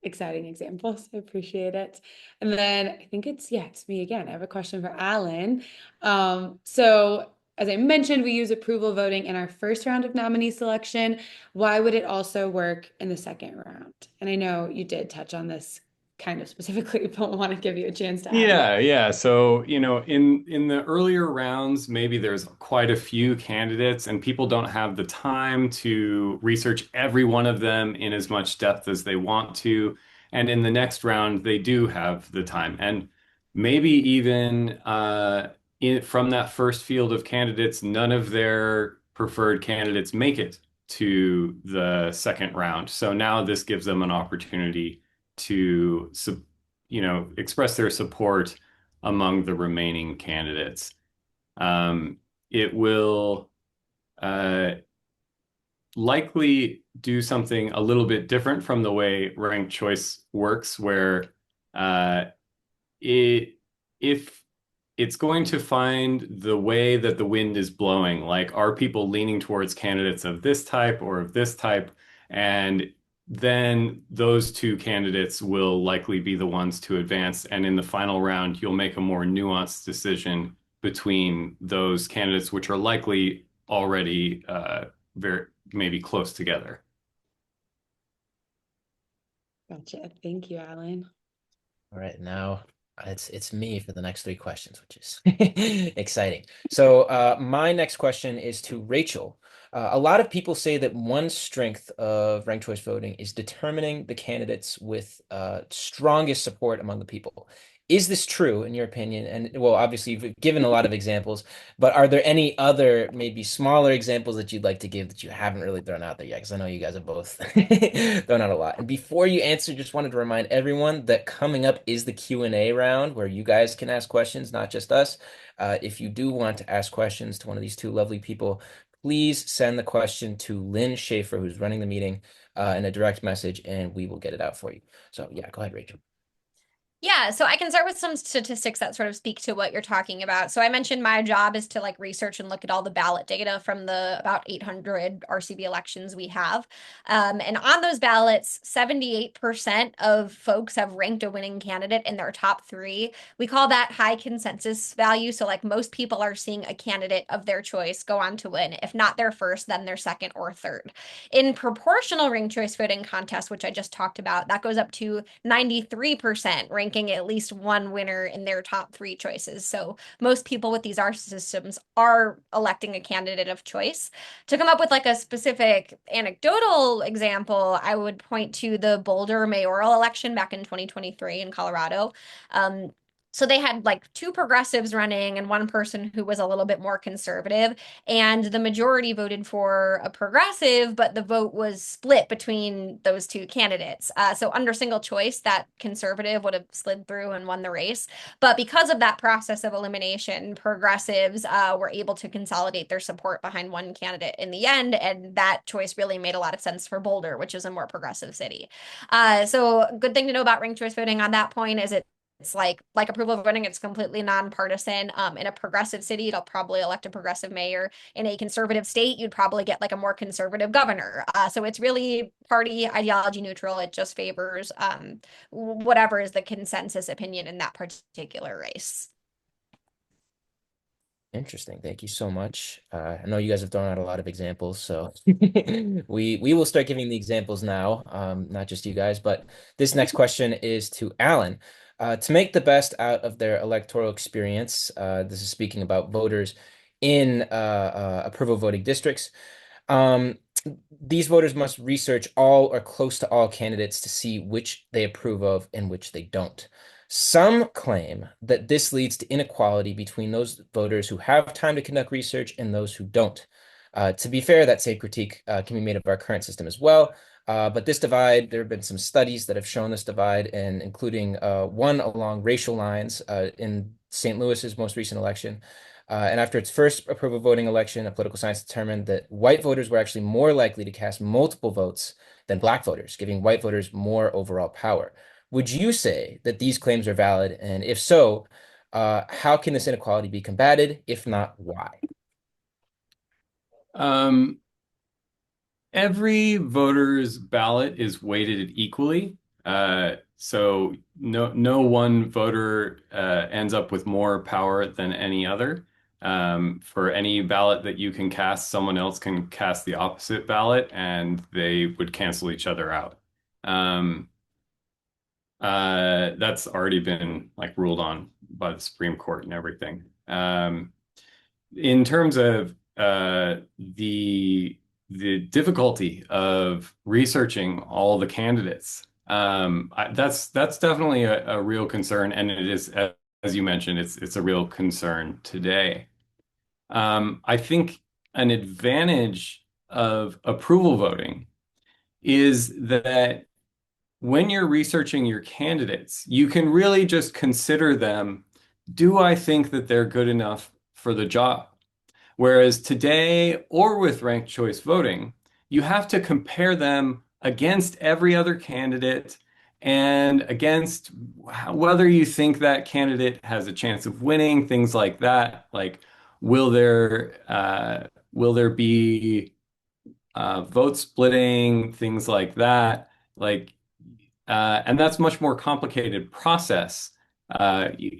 exciting examples. I appreciate it. And then I think it's me again. I have a question for Alan. So as I mentioned, we use approval voting in our first round of nominee selection. Why would it also work in the second round? And I know you did touch on this kind of specifically, but I want to give you a chance to add. Yeah. So, in the earlier rounds, maybe there's quite a few candidates and people don't have the time to research every one of them in as much depth as they want to. And in the next round, they do have the time. And maybe even from that first field of candidates, none of their preferred candidates make it to the second round. So now this gives them an opportunity to express their support among the remaining candidates. It will likely do something a little bit different from the way ranked choice works, where if it's going to find the way that the wind is blowing, like are people leaning towards candidates of this type or of this type, and then those 2 candidates will likely be the ones to advance. And in the final round, you'll make a more nuanced decision between those candidates, which are likely already very maybe close together. Gotcha. Thank you, Alan. All right, now it's me for the next 3 questions, which is exciting. So my next question is to Rachel. A lot of people say that one strength of ranked choice voting is determining the candidates with strongest support among the people. Is this true in your opinion? And well, obviously you've given a lot of examples, but are there any other maybe smaller examples that you'd like to give that you haven't really thrown out there yet? Because I know you guys have both thrown out a lot. And before you answer, just wanted to remind everyone that coming up is the Q&A round where you guys can ask questions, not just us. If you do want to ask questions to one of these 2 lovely people, please send the question to Lynn Schaefer, who's running the meeting, in a direct message, and we will get it out for you. So yeah, go ahead, Rachel. Yeah, so I can start with some statistics that sort of speak to what you're talking about. So I mentioned my job is to like research and look at all the ballot data from the about 800 RCV elections we have. And on those ballots, 78% of folks have ranked a winning candidate in their top three. We call that high consensus value. So like most people are seeing a candidate of their choice go on to win. If not their first, then their second or third. In proportional ranked choice voting contests, which I just talked about, that goes up to 93% ranking at least one winner in their top three choices. So most people with these R systems are electing a candidate of choice. To come up with like a specific anecdotal example, I would point to the Boulder mayoral election back in 2023 in Colorado. So they had like two progressives running and one person who was a little bit more conservative, and the majority voted for a progressive, but the vote was split between those two candidates. So under single choice, that conservative would have slid through and won the race. But because of that process of elimination, progressives were able to consolidate their support behind one candidate in the end, and that choice really made a lot of sense for Boulder, which is a more progressive city. So good thing to know about ranked choice voting on that point is it's like approval voting, it's completely nonpartisan. In a progressive city, it'll probably elect a progressive mayor. In a conservative state, you'd probably get like a more conservative governor. So it's really party ideology neutral. It just favors whatever is the consensus opinion in that particular race. Interesting. Thank you so much. I know you guys have thrown out a lot of examples, so we will start giving the examples now, not just you guys. But this next question is to Alan. To make the best out of their electoral experience, this is speaking about voters in approval voting districts. Um, these voters must research all or close to all candidates to see which they approve of and which they don't. Some claim that this leads to inequality between those voters who have time to conduct research and those who don't. To be fair, that same critique can be made of our current system as well. But this divide, there have been some studies that have shown this divide, and including one along racial lines in St. Louis's most recent election. And after its first approval voting election, a political science determined that white voters were actually more likely to cast multiple votes than black voters, giving white voters more overall power. Would you say that these claims are valid? And if so, how can this inequality be combated? If not, why? Every voter's ballot is weighted equally. So no one voter ends up with more power than any other. For any ballot that you can cast, someone else can cast the opposite ballot and they would cancel each other out. That's already been like ruled on by the Supreme Court and everything. In terms of the difficulty of researching all the candidates, that's definitely a real concern, and it is, as you mentioned, it's a real concern today. I think an advantage of approval voting is that when you're researching your candidates, you can really just consider them. Do I think that they're good enough for the job? Whereas today, or with ranked choice voting, you have to compare them against every other candidate and against whether you think that candidate has a chance of winning, things like that. Like, will there be vote splitting, things like that. And that's much more complicated process.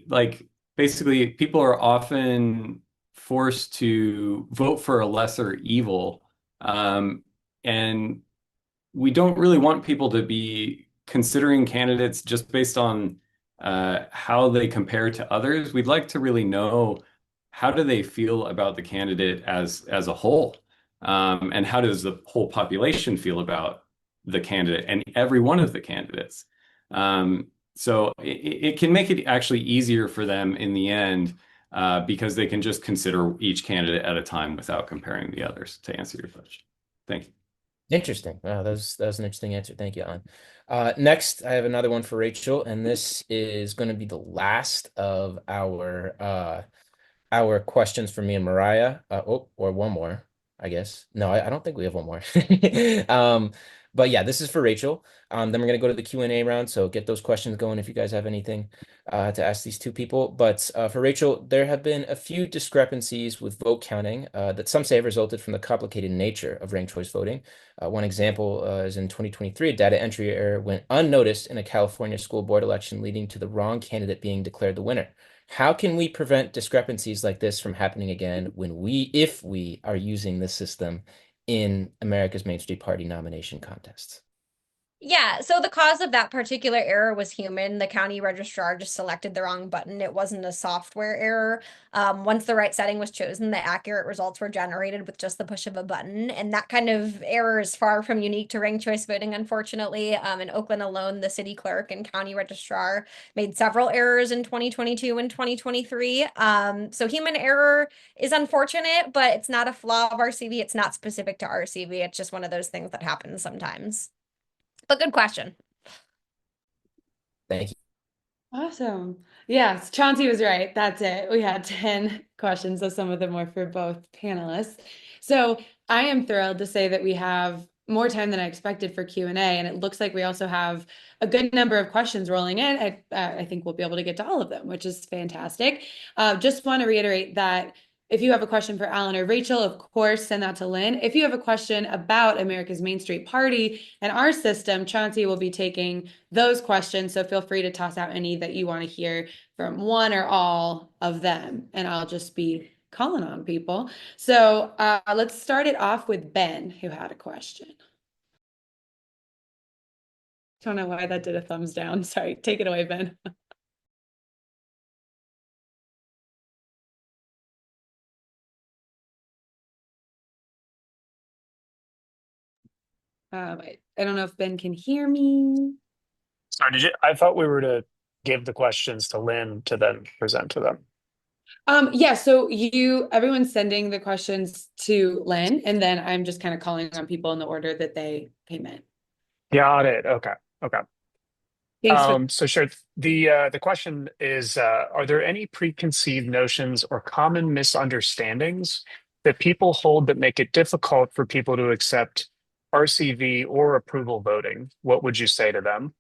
Like basically, people are often forced to vote for a lesser evil, and we don't really want people to be considering candidates just based on how they compare to others. We'd like to really know how do they feel about the candidate as a whole, and how does the whole population feel about the candidate and every one of the candidates. So it can make it actually easier for them in the end, because they can just consider each candidate at a time without comparing the others, to answer your question. Thank you. Interesting. Wow, that was an interesting answer. Thank you, Alan. Next, I have another one for Rachel, and this is going to be the last of our questions for me and Mariah. Or one more, I guess. No, I don't think we have one more. But yeah, this is for Rachel. Then we're gonna go to the Q&A round. So get those questions going if you guys have anything to ask these two people. But for Rachel, there have been a few discrepancies with vote counting that some say have resulted from the complicated nature of ranked choice voting. One example is in 2023, a data entry error went unnoticed in a California school board election, leading to the wrong candidate being declared the winner. How can we prevent discrepancies like this from happening again if we are using this system in America's Mainstreet Party nomination contests? Yeah, so the cause of that particular error was human. The county registrar just selected the wrong button. It wasn't a software error. Once the right setting was chosen, the accurate results were generated with just the push of a button. And that kind of error is far from unique to ranked choice voting, unfortunately. In Oakland alone, the city clerk and county registrar made several errors in 2022 and 2023. So human error is unfortunate, but it's not a flaw of RCV. It's not specific to RCV. It's just one of those things that happens sometimes. But good question. Thank you. Awesome. Yes, Chauncey was right. That's it. We had 10 questions, so some of them were for both panelists. So I am thrilled to say that we have more time than I expected for Q&A, and it looks like we also have a good number of questions rolling in. I think we'll be able to get to all of them, which is fantastic. Just want to reiterate that if you have a question for Alan or Rachel, of course, send that to Lynn. If you have a question about America's Mainstreet Party and our system, Chauncey will be taking those questions. So feel free to toss out any that you want to hear from one or all of them. And I'll just be calling on people. So let's start it off with Ben, who had a question. Don't know why that did a thumbs down. Sorry, take it away, Ben. I don't know if Ben can hear me. Sorry, I thought we were to give the questions to Lynn to then present to them. Yeah, so everyone's sending the questions to Lynn, and then I'm just kind of calling on people in the order that they came in. Got it. Okay. Thanks. So sure. The question is, are there any preconceived notions or common misunderstandings that people hold that make it difficult for people to accept RCV or approval voting? What would you say to them?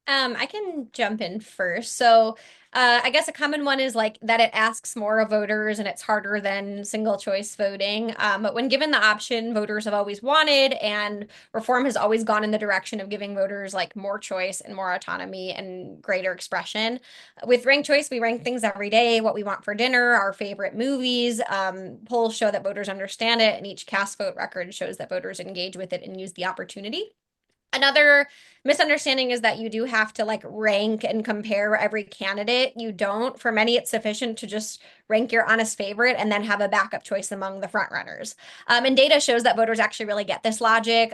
I can jump in first. So, I guess a common one is like that it asks more of voters and it's harder than single choice voting. But when given the option, voters have always wanted, and reform has always gone in the direction of giving voters like more choice and more autonomy and greater expression. With ranked choice, we rank things every day, what we want for dinner, our favorite movies. Polls show that voters understand it, and each cast vote record shows that voters engage with it and use the opportunity. Another misunderstanding is that you do have to like rank and compare every candidate. You don't. For many, it's sufficient to just rank your honest favorite and then have a backup choice among the front runners. And data shows that voters actually really get this logic.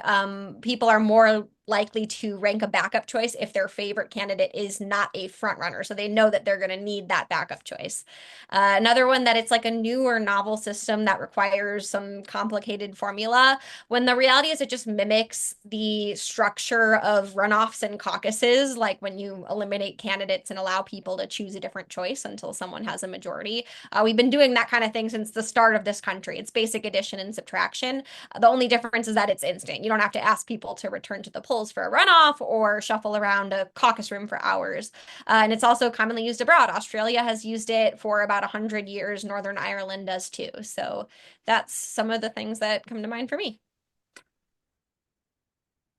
People are more likely to rank a backup choice if their favorite candidate is not a front runner. So they know that they're going to need that backup choice. Another one that it's like a new or novel system that requires some complicated formula, when the reality is it just mimics the structure of runoffs and caucuses, like when you eliminate candidates and allow people to choose a different choice until someone has a majority. We've been doing that kind of thing since the start of this country. It's basic addition and subtraction. The only difference is that it's instant. You don't have to ask people to return to the polls for a runoff or shuffle around a caucus room for hours. And it's also commonly used abroad. Australia has used it for about 100 years. Northern Ireland does too. So that's some of the things that come to mind for me.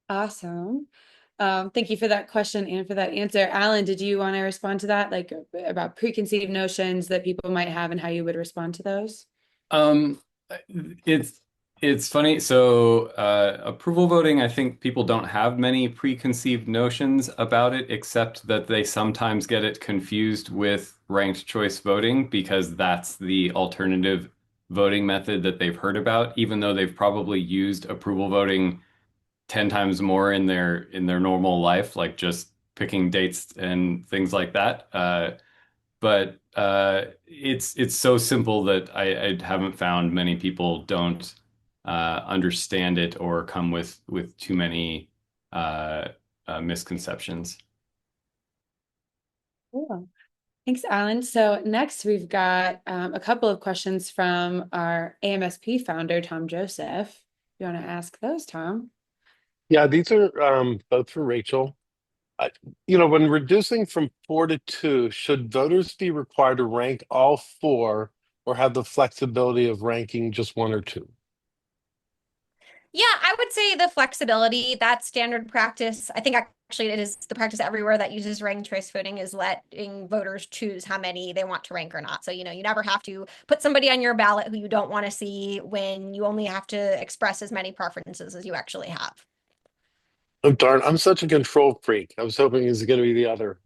Awesome. Thank you for that question and for that answer. Alan, did you want to respond to that, like about preconceived notions that people might have and how you would respond to those? It's funny. So approval voting, I think people don't have many preconceived notions about it, except that they sometimes get it confused with ranked choice voting because that's the alternative voting method that they've heard about, even though they've probably used approval voting 10 times more in their normal life, like just picking dates and things like that. But it's so simple that I haven't found many people don't understand it or come with too many misconceptions. Cool. Thanks, Alan. So next we've got a couple of questions from our AMSP founder, Tom Joseph. You want to ask those, Tom? Yeah, these are both for Rachel. Uh, when reducing from 4 to 2, should voters be required to rank all 4 or have the flexibility of ranking just 1 or 2? Yeah, I would say the flexibility, that's standard practice. I think actually it is the practice everywhere that uses ranked choice voting is letting voters choose how many they want to rank or not. So, you never have to put somebody on your ballot who you don't want to see when you only have to express as many preferences as you actually have. Oh, darn, I'm such a control freak. I was hoping it was going to be the other.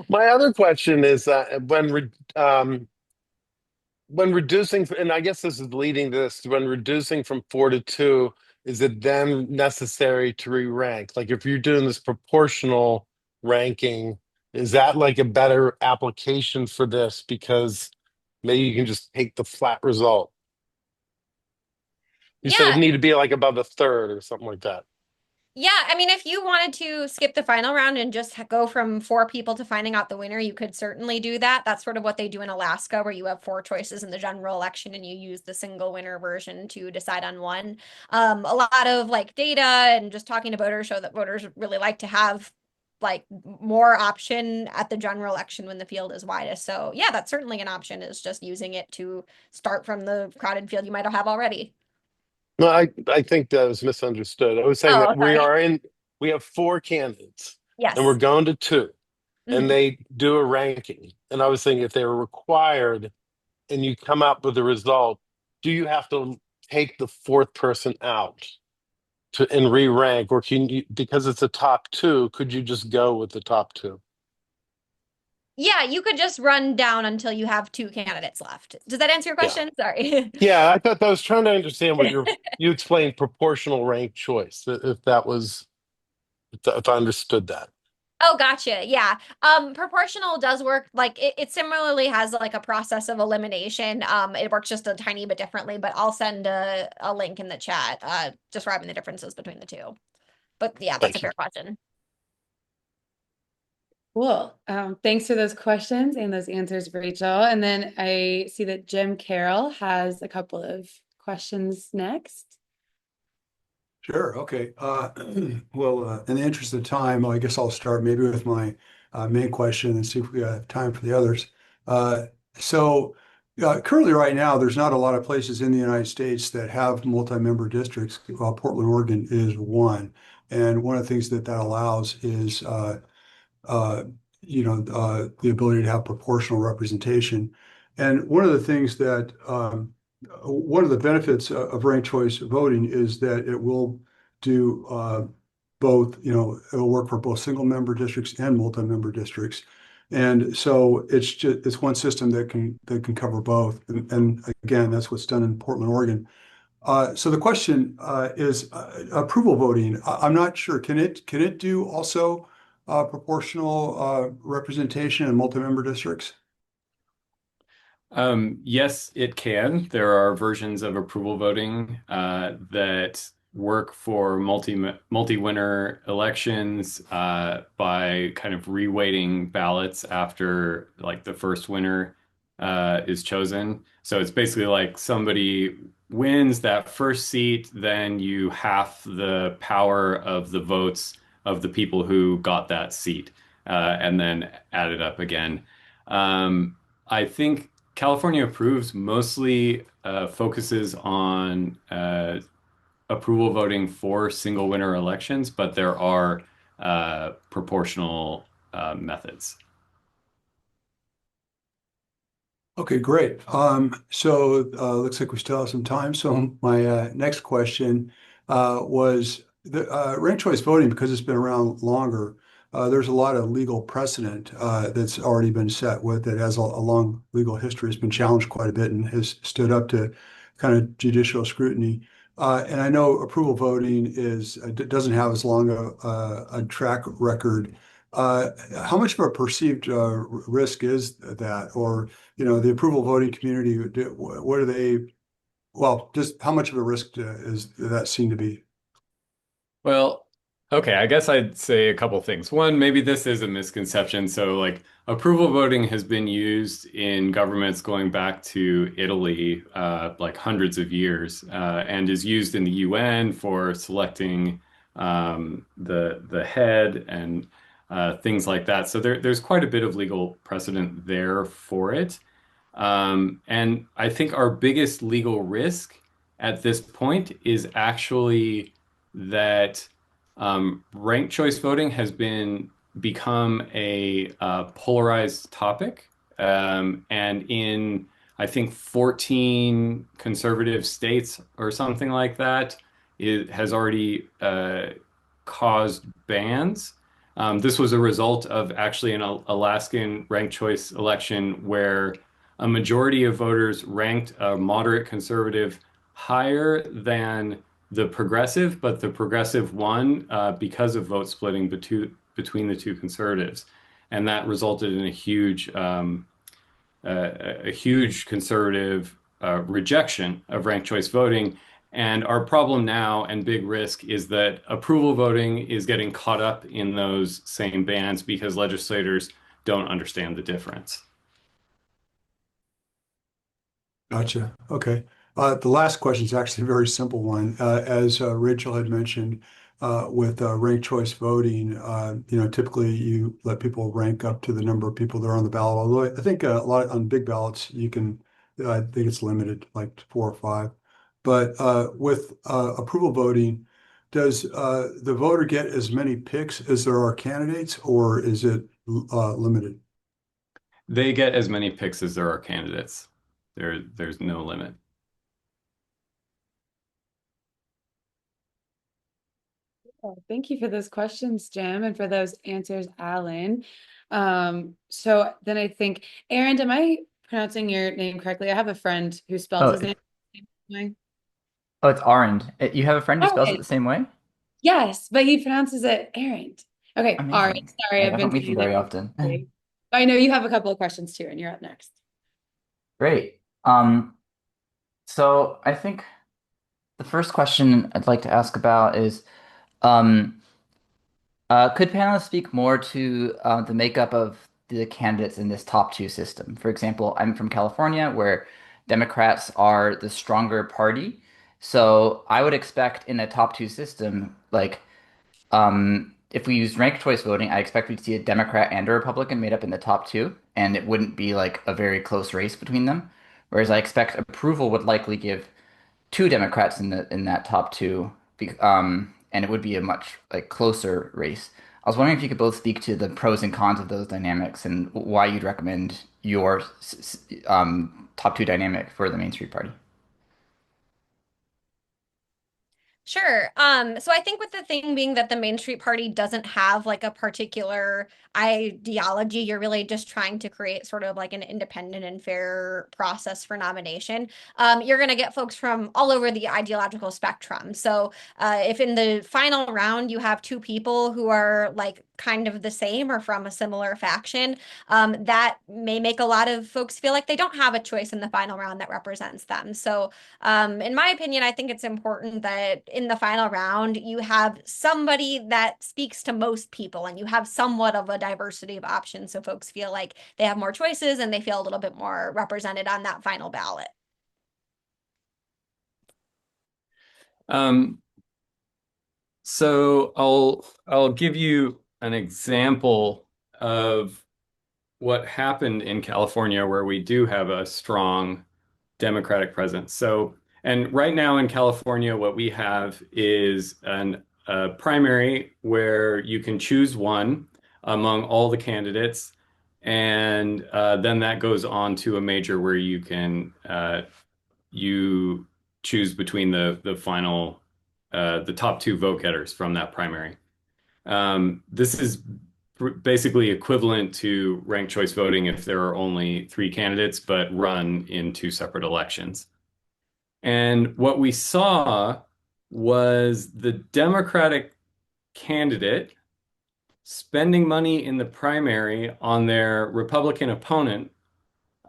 My other question is when reducing, and I guess this is leading to this, when reducing from 4 to 2, is it then necessary to re-rank? Like if you're doing this proportional ranking, is that like a better application for this? Because maybe you can just take the flat result. You said it Yeah, need to be like above a third or something like that. Yeah, I mean, if you wanted to skip the final round and just go from 4 people to finding out the winner, you could certainly do that. That's sort of what they do in Alaska, where you have 4 choices in the general election and you use the single winner version to decide on one. A lot of like data and just talking to voters show that voters really like to have like more option at the general election when the field is widest. So yeah, that's certainly an option, is just using it to start from the crowded field you might have already. No, I think that was misunderstood. I was saying Oh, that sorry. we have 4 candidates and we're Yes. going to 2 and Mhm. they do a ranking. And I was thinking if they were required and you come up with a result, do you have to take the 4th person out and re-rank, or can you, because it's a top 2, could you just go with the top 2? Yeah, you could just run down until you have 2 candidates left. Does that answer your Yeah. question? Sorry. Yeah, I was trying to understand what you explained proportional rank choice, if that was, if I understood that. Oh, gotcha. Yeah. Proportional does work. Like it similarly has like a process of elimination. It works just a tiny bit differently, but I'll send a link in the chat, describing the differences between the two. But yeah, that's a Thank you. fair question. Cool. Thanks for those questions and those answers, Rachel. And then I see that Jim Carroll has a couple of questions next. Sure. Okay. Well, in the interest of time, I guess I'll start maybe with my main question and see if we have time for the others. Uh, so, currently, right now, there's not a lot of places in the United States that have multi-member districts. Portland, Oregon is one. And one of the things that allows is uh, the ability to have proportional representation. And one of the things that one of the benefits of ranked choice voting is that it will do both, it'll work for both single member districts and multi-member districts. And so it's one system that can cover both. And again, that's what's done in Portland, Oregon. So the question is approval voting. I'm not sure. Can it do also proportional representation in multi-member districts? Yes, it can. There are versions of approval voting that work for multi-winner elections by kind of reweighting ballots after like the first winner is chosen. So it's basically like somebody wins that first seat, then you half the power of the votes of the people who got that seat, and then add it up again. I think California Approves mostly focuses on approval voting for single winner elections, but there are proportional methods. Okay, great. So looks like we still have some time. So my next question was the ranked choice voting, because it's been around longer. There's a lot of legal precedent that's already been set with it, has a long legal history. It's been challenged quite a bit and has stood up to kind of judicial scrutiny. And I know approval voting doesn't have as long a track record. How much of a perceived risk is that, or the approval voting community, what are they, well, just how much of a risk is that seen to be? Well, Okay, I guess I'd say a couple things. One, maybe this is a misconception. So, like, approval voting has been used in governments going back to Italy, like hundreds of years, and is used in the UN for selecting the head and things like that. So there's quite a bit of legal precedent there for it. And I think our biggest legal risk at this point is actually that ranked choice voting has been become a polarized topic. And in, I think, 14 conservative states or something like that, it has already caused bans. This was a result of actually an Alaskan ranked choice election where a majority of voters ranked a moderate conservative higher than the progressive, but the progressive won because of vote splitting between the two conservatives, and that resulted in a huge conservative rejection of ranked choice voting. And our problem now and big risk is that approval voting is getting caught up in those same bans because legislators don't understand the difference. Gotcha. Okay. The last question is actually a very simple one. As Rachel had mentioned, with ranked choice voting, typically you let people rank up to the number of people that are on the ballot. Although I think a lot on big ballots, I think it's limited, like to 4 or 5. But with approval voting, does the voter get as many picks as there are candidates, or is it limited? They get as many picks as there are candidates. There's no limit. Thank you for those questions, Jim, and for those answers, Alan. So then I think, Aaron, am I pronouncing your name correctly? I have a friend who spells Oh, his name the same way. oh, it's Arend. You have a friend who spells it Aaron. the same way? Yes, but he pronounces it Aaron. Okay, Aaron. Amazing. Sorry, I've I been don't meet them saying it very often. incorrectly. I know you have a couple of questions too, and you're up next. Great. So I think the first question I'd like to ask about is, um, could panelists speak more to the makeup of the candidates in this top two system? For example, I'm from California, where Democrats are the stronger party. So I would expect in a top two system, like if we use ranked choice voting, I expect we'd see a Democrat and a Republican made up in the top two, and it wouldn't be like a very close race between them. Whereas I expect approval would likely give two Democrats in that top two, and it would be a much like closer race. I was wondering if you could both speak to the pros and cons of those dynamics and why you'd recommend your top two dynamic for the Main Street Party. Sure. So I think with the thing being that the Main Street Party doesn't have like a particular ideology, you're really just trying to create sort of like an independent and fair process for nomination. You're going to get folks from all over the ideological spectrum. So if in the final round you have two people who are like kind of the same or from a similar faction, that may make a lot of folks feel like they don't have a choice in the final round that represents them. So in my opinion, I think it's important that in the final round, you have somebody that speaks to most people and you have somewhat of a diversity of options so folks feel like they have more choices and they feel a little bit more represented on that final ballot. Um, so I'll give you an example of what happened in California where we do have a strong Democratic presence. So, and right now in California, what we have is a primary where you can choose one among all the candidates, and then that goes on to a major where you choose between the final the top two vote getters from that primary. This is basically equivalent to ranked choice voting if there are only three candidates, but run in two separate elections. And what we saw was the Democratic candidate spending money in the primary on their Republican opponent,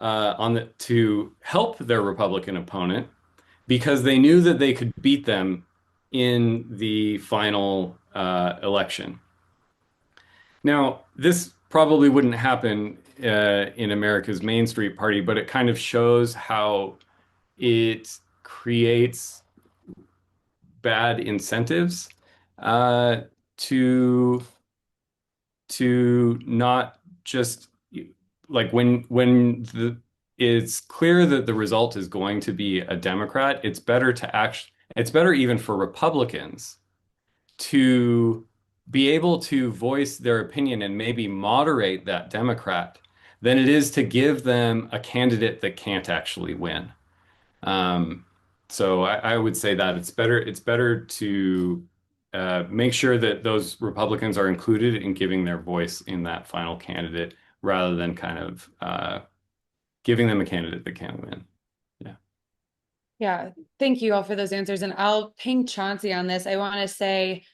to help their Republican opponent because they knew that they could beat them in the final election. Now, this probably wouldn't happen in America's Mainstreet Party, but it kind of shows how it creates bad incentives uh, to not just like when it's clear that the result is going to be a Democrat, it's better even for Republicans to be able to voice their opinion and maybe moderate that Democrat than it is to give them a candidate that can't actually win. So I would say that it's better to make sure that those Republicans are included in giving their voice in that final candidate rather than kind of giving them a candidate that can't win. Yeah. Yeah, thank you all for those answers. And I'll ping Chauncey on this. I want to say,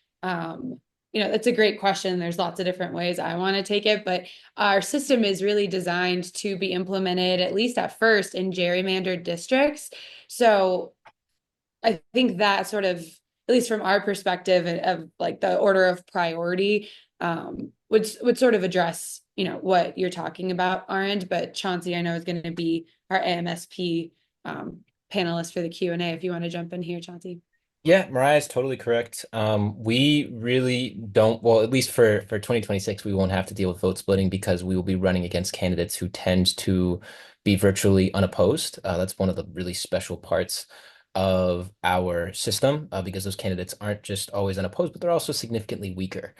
it's a great question. There's lots of different ways I want to take it, but our system is really designed to be implemented, at least at first, in gerrymandered districts. So I think that sort of, at least from our perspective of like the order of priority, would sort of address, what you're talking about, Arend. But Chauncey, I know, is going to be our AMSP panelist for the Q&A. If you want to jump in here, Chauncey. Yeah, Mariah's totally correct. We really don't, well, at least for 2026, we won't have to deal with vote splitting because we will be running against candidates who tend to be virtually unopposed. That's one of the really special parts of our system because those candidates aren't just always unopposed, but they're also significantly weaker.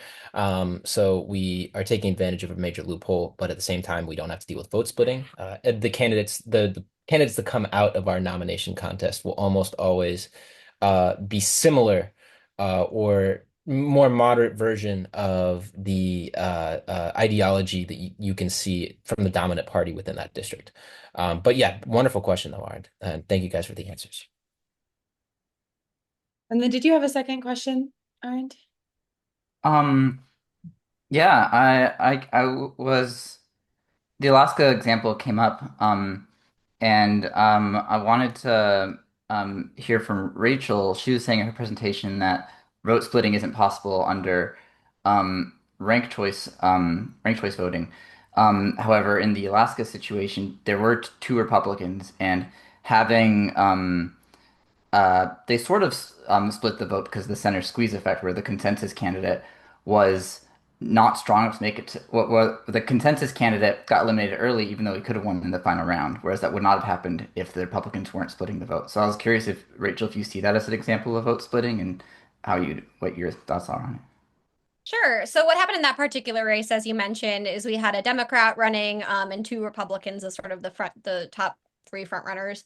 So we are taking advantage of a major loophole, but at the same time, we don't have to deal with vote splitting. The candidates that come out of our nomination contest will almost always be similar or more moderate version of the ideology that you can see from the dominant party within that district. But yeah, wonderful question though, Arend. And thank you guys for the answers. And then did you have a second question, Arend? Yeah, I was the Alaska example came up, and I wanted to hear from Rachel. She was saying in her presentation that vote splitting isn't possible under ranked choice voting. However, in the Alaska situation, there were two Republicans, and having they sort of split the vote because of the center squeeze effect, where the consensus candidate was not strong enough to make it to, what the consensus candidate got eliminated early, even though he could have won in the final round, whereas that would not have happened if the Republicans weren't splitting the vote. So I was curious if Rachel, if you see that as an example of vote splitting and what your thoughts are on it. Sure. So what happened in that particular race, as you mentioned, is we had a Democrat running and two Republicans as sort of the top three front runners.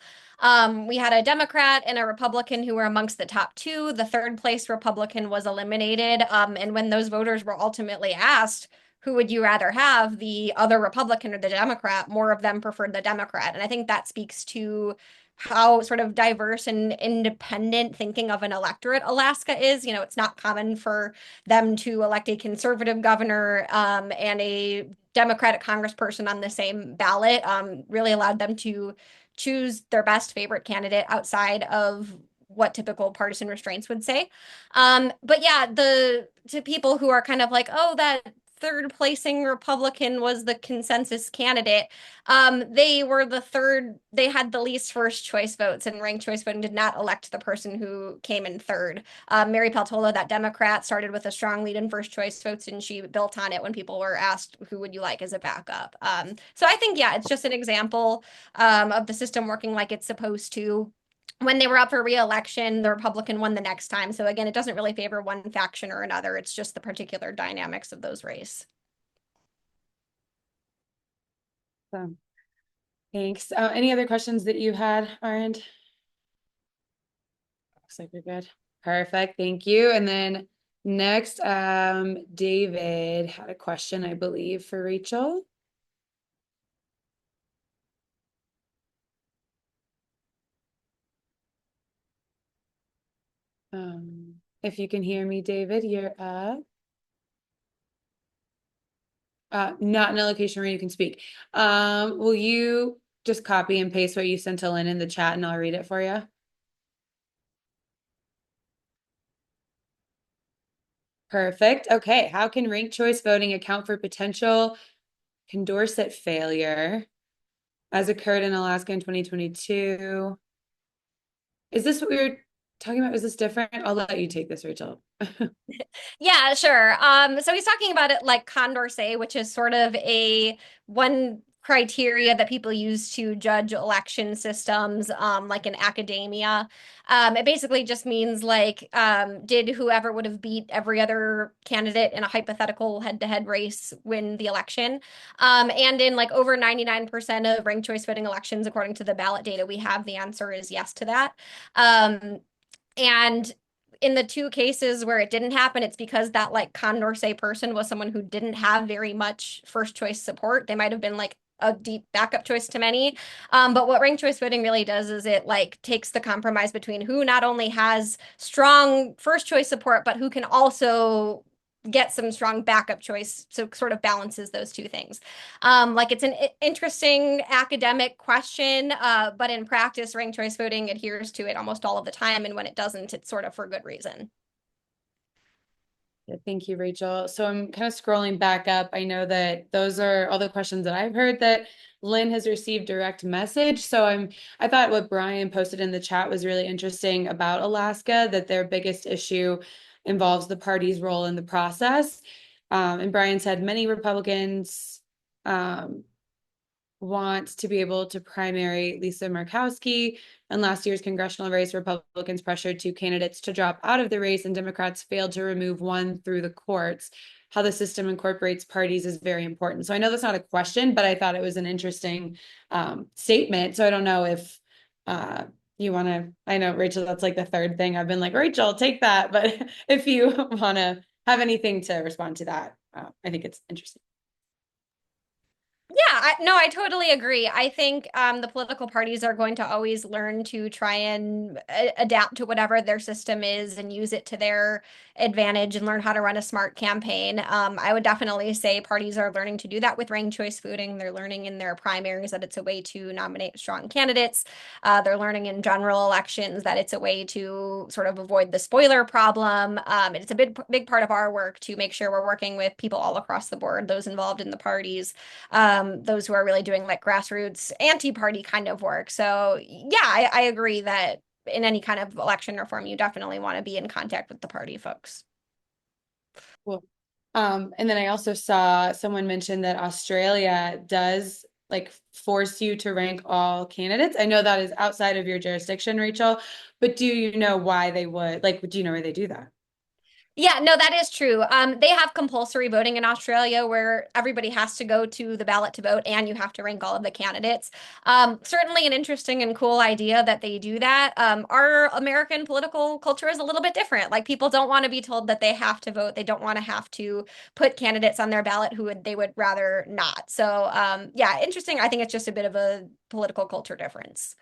We had a Democrat and a Republican who were amongst the top two. The third place Republican was eliminated. And when those voters were ultimately asked, who would you rather have, the other Republican or the Democrat, more of them preferred the Democrat. And I think that speaks to how sort of diverse and independent thinking of an electorate Alaska is. It's not common for them to elect a conservative governor and a Democratic congressperson on the same ballot. Really allowed them to choose their best favorite candidate outside of what typical partisan restraints would say. But yeah, to people who are kind of like, oh, that third placing Republican was the consensus candidate. They were the third, they had the least first choice votes, and ranked choice voting did not elect the person who came in third. Mary Peltola, that Democrat, started with a strong lead in first choice votes, and she built on it when people were asked, who would you like as a backup? So I think, yeah, it's just an example of the system working like it's supposed to. When they were up for re-election, the Republican won the next time. So again, it doesn't really favor one faction or another. It's just the particular dynamics of those races. So, thanks. Any other questions that you had, Arend? Looks like we're good. Perfect. Thank you. And then next, David had a question, I believe, for Rachel. If you can hear me, David, you're up. Not in a location where you can speak. Will you just copy and paste what you sent to Lynn in the chat and I'll read it for you? Perfect. Okay. How can ranked choice voting account for potential Condorcet failure as occurred in Alaska in 2022? Is this what we were talking about? Is this different? I'll let you take this, Rachel. Yeah, sure. So he's talking about it like Condorcet, which is sort of a one criteria that people use to judge election systems, like in academia. It basically just means like, did whoever would have beat every other candidate in a hypothetical head-to-head race win the election? And in like over 99% of ranked choice voting elections, according to the ballot data we have, the answer is yes to that. And in the two cases where it didn't happen, it's because that like Condorcet person was someone who didn't have very much first choice support. They might have been like a deep backup choice to many. But what ranked choice voting really does is it like takes the compromise between who not only has strong first choice support, but who can also get some strong backup choice, so sort of balances those two things. Like it's an interesting academic question, but in practice, ranked choice voting adheres to it almost all of the time, and when it doesn't, it's sort of for good reason. Yeah, thank you, Rachel. So I'm kind of scrolling back up. I know that those are all the questions that I've heard that Lynn has received direct message. So I thought what Brian posted in the chat was really interesting about Alaska, that their biggest issue involves the party's role in the process. And Brian said many Republicans want to be able to primary Lisa Murkowski. In last year's congressional race, Republicans pressured two candidates to drop out of the race, and Democrats failed to remove one through the courts. How the system incorporates parties is very important. So I know that's not a question, but I thought it was an interesting statement. So I don't know if you want to, I know, Rachel, that's like the third thing I've been like, Rachel, take that. But if you want to have anything to respond to that, I think it's interesting. Yeah, no, I totally agree. I think the political parties are going to always learn to try and adapt to whatever their system is and use it to their advantage and learn how to run a smart campaign. I would definitely say parties are learning to do that with ranked choice voting. They're learning in their primaries that it's a way to nominate strong candidates. They're learning in general elections that it's a way to sort of avoid the spoiler problem. It's a big part of our work to make sure we're working with people all across the board, those involved in the parties. Those who are really doing like grassroots anti-party kind of work. So yeah, I agree that in any kind of election reform, you definitely want to be in contact with the party folks. Cool. And then I also saw someone mention that Australia does like force you to rank all candidates. I know that is outside of your jurisdiction, Rachel, but do you know why they would? Like, do you know why they do that? Yeah, no, that is true. They have compulsory voting in Australia where everybody has to go to the ballot to vote and you have to rank all of the candidates. Certainly an interesting and cool idea that they do that. Our American political culture is a little bit different. Like people don't want to be told that they have to vote. They don't want to have to put candidates on their ballot they would rather not. So yeah, interesting. I think it's just a bit of a political culture difference.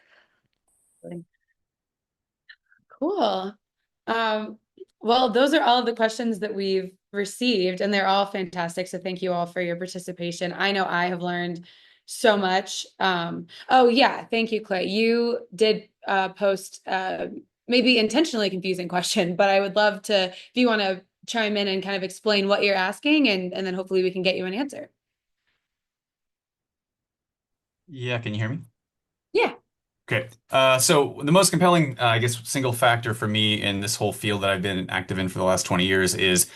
Cool. Um, well, those are all of the questions that we've received, and they're all fantastic. So thank you all for your participation. I know I have learned so much. Oh yeah, thank you, Clay. You did post maybe intentionally confusing question, but I would love to, if you want to chime in and kind of explain what you're asking, and then hopefully we can get you an answer. Yeah, can you hear me? Yeah. Okay. So the most compelling, I guess, single factor for me in this whole field that I've been active in for the last 20 years is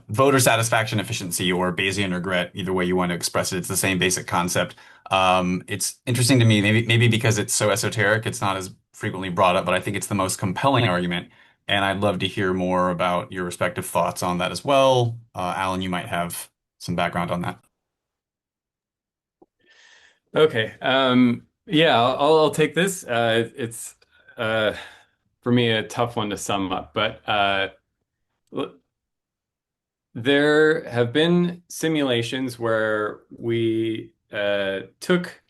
voter satisfaction efficiency or Bayesian regret, either way you want to express it. It's the same basic concept. It's interesting to me, maybe because it's so esoteric, it's not as frequently brought up, but I think it's the most compelling argument. And I'd love to hear more about your respective thoughts on that as well. Alan, you might have some background on that. Okay. Yeah, I'll take this. It's for me a tough one to sum up, but there have been simulations where we took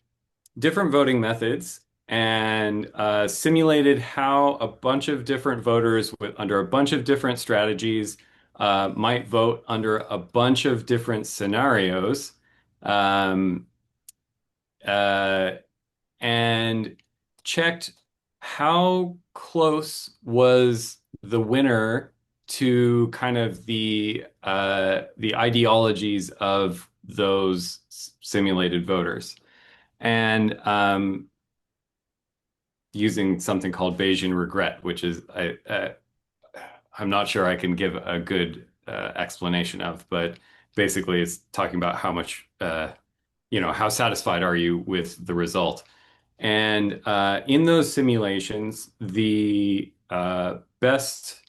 different voting methods and simulated how a bunch of different voters under a bunch of different strategies might vote under a bunch of different scenarios. Um, uh, and checked how close was the winner to kind of the ideologies of those simulated voters. And using something called Bayesian regret, which is I'm not sure I can give a good explanation of, but basically it's talking about how much how satisfied are you with the result. And in those simulations, the best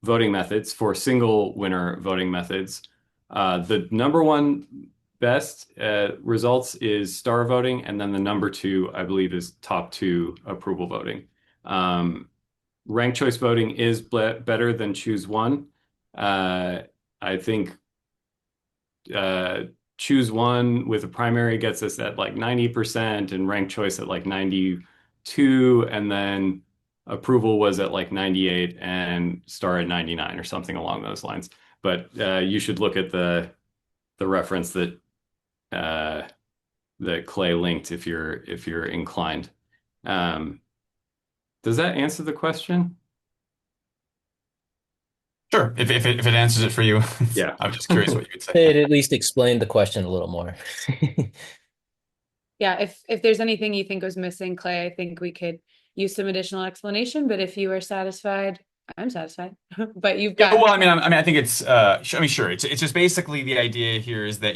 voting methods for single winner voting methods, the number one best results is star voting, and then the number two, I believe, is top two approval voting. Ranked choice voting is better than choose one. I think choose one with a primary gets us at like 90% and ranked choice at like 92, and then approval was at like 98 and star at 99 or something along those lines. But you should look at the reference that that Clay linked if you're inclined. Does that answer the question? Sure, if it answers it for you. Yeah. I'm just curious what you would say. It at least explained the question a little more. Yeah, if there's anything you think was missing, Clay, I think we could use some additional explanation. But if you are satisfied, I'm satisfied. But you've Yeah, got well, I think it's sure. It's just basically the idea here is that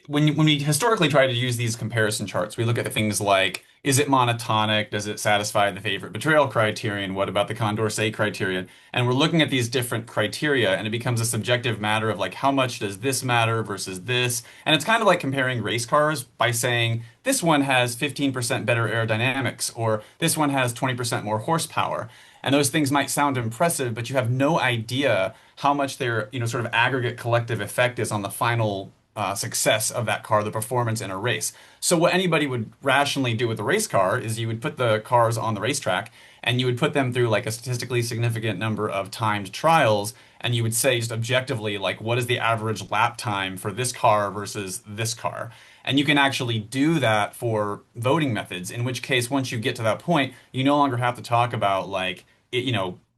when we historically try to use these comparison charts, we look at things like, is it monotonic? Does it satisfy the favorite betrayal criterion? What about the Condorcet criterion? And we're looking at these different criteria, and it becomes a subjective matter of like, how much does this matter versus this? And it's kind of like comparing race cars by saying, this one has 15% better aerodynamics, or this one has 20% more horsepower. And those things might sound impressive, but you have no idea how much their, sort of aggregate collective effect is on the final success of that car, the performance in a race. So what anybody would rationally do with a race car is you would put the cars on the racetrack and you would put them through like a statistically significant number of timed trials, and you would say just objectively, like, what is the average lap time for this car versus this car? And you can actually do that for voting methods, in which case, once you get to that point, you no longer have to talk about like,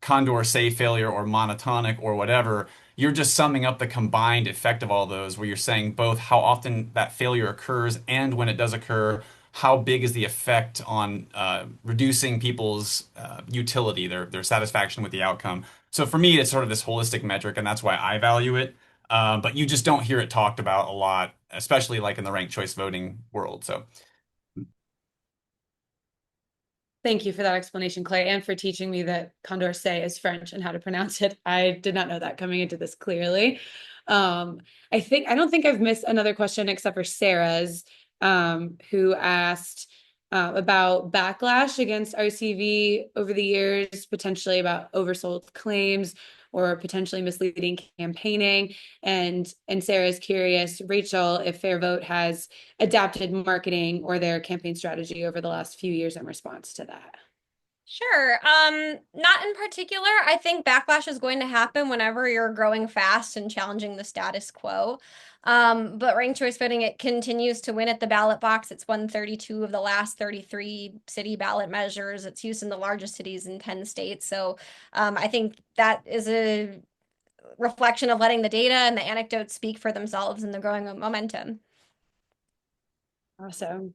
Condorcet failure or monotonic or whatever. You're just summing up the combined effect of all those, where you're saying both how often that failure occurs and when it does occur, how big is the effect on reducing people's utility, their satisfaction with the outcome. So for me, it's sort of this holistic metric, and that's why I value it. But you just don't hear it talked about a lot, especially like in the ranked choice voting world. So Thank you for that explanation, Clay, and for teaching me that Condorcet is French and how to pronounce it. I did not know that coming into this clearly. I don't think I've missed another question except for Sarah's, who asked about backlash against RCV over the years, potentially about oversold claims or potentially misleading campaigning. And Sarah's curious, Rachel, if FairVote has adapted marketing or their campaign strategy over the last few years in response to that. Sure. Not in particular. I think backlash is going to happen whenever you're growing fast and challenging the status quo. But ranked choice voting, it continues to win at the ballot box. It's won 32 of the last 33 city ballot measures. It's used in the largest cities in 10 states. So I think that is a reflection of letting the data and the anecdotes speak for themselves and the growing momentum. Awesome.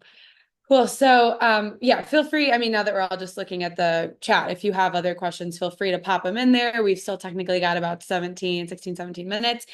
Cool. So yeah, feel free. I mean, now that we're all just looking at the chat, if you have other questions, feel free to pop them in there. We've still technically got about 16, 17 minutes.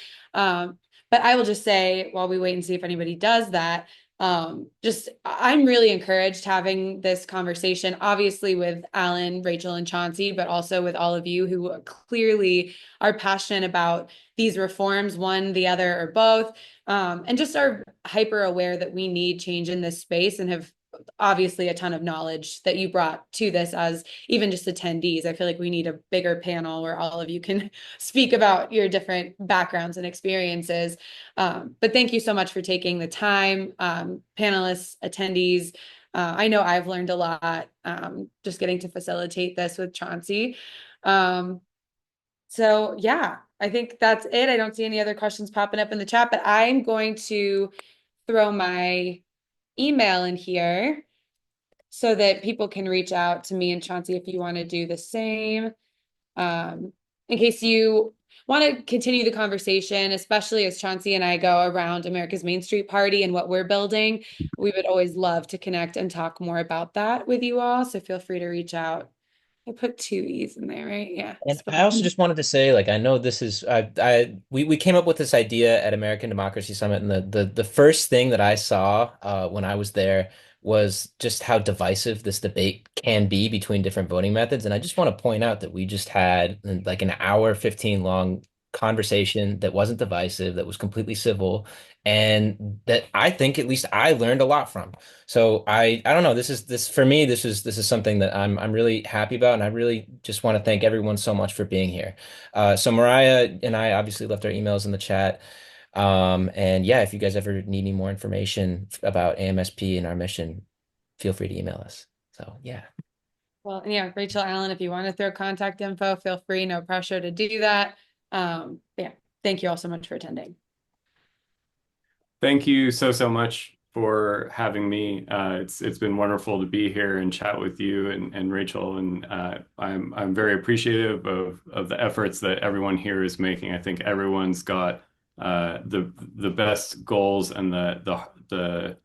But I will just say, while we wait and see if anybody does that, I'm really encouraged having this conversation, obviously with Alan, Rachel, and Chauncey, but also with all of you who clearly are passionate about these reforms, one, the other, or both, and just are hyper aware that we need change in this space and have obviously a ton of knowledge that you brought to this as even just attendees. I feel like we need a bigger panel where all of you can speak about your different backgrounds and experiences. But thank you so much for taking the time, panelists, attendees. I know I've learned a lot just getting to facilitate this with Chauncey. So yeah, I think that's it. I don't see any other questions popping up in the chat, but I'm going to throw my email in here so that people can reach out to me and Chauncey if you want to do the same. in case you want to continue the conversation, especially as Chauncey and I go around America's Main Street Party and what we're building, we would always love to connect and talk more about that with you all. So feel free to reach out. I put 2 E's in there, right? Yeah. And I also just wanted to say, like, I know this is we came up with this idea at American Democracy Summit, and the first thing that I saw when I was there was just how divisive this debate can be between different voting methods. And I just want to point out that we just had like an hour 15 long conversation that wasn't divisive, that was completely civil, and that I think at least I learned a lot from. So I don't know. This for me. This is something that I'm really happy about, and I really just want to thank everyone so much for being here. So Mariah and I obviously left our emails in the chat. And yeah, if you guys ever need any more information about AMSP and our mission, feel free to email us. So yeah. Well, and yeah, Rachel Allen, if you want to throw contact info, feel free. No pressure to do that. Yeah, thank you all so much for attending. Thank you so much for having me. It's been wonderful to be here and chat with you and Rachel, and I'm very appreciative of the efforts that everyone here is making. I think everyone's got the best goals and the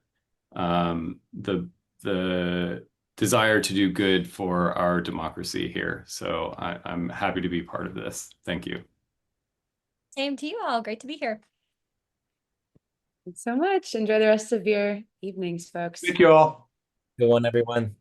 desire to do good for our democracy here. So I'm happy to be part of this. Thank you. Same to you all. Great to be here. Thanks so much. Enjoy the rest of your evenings, folks. Thank you all. Good one, everyone.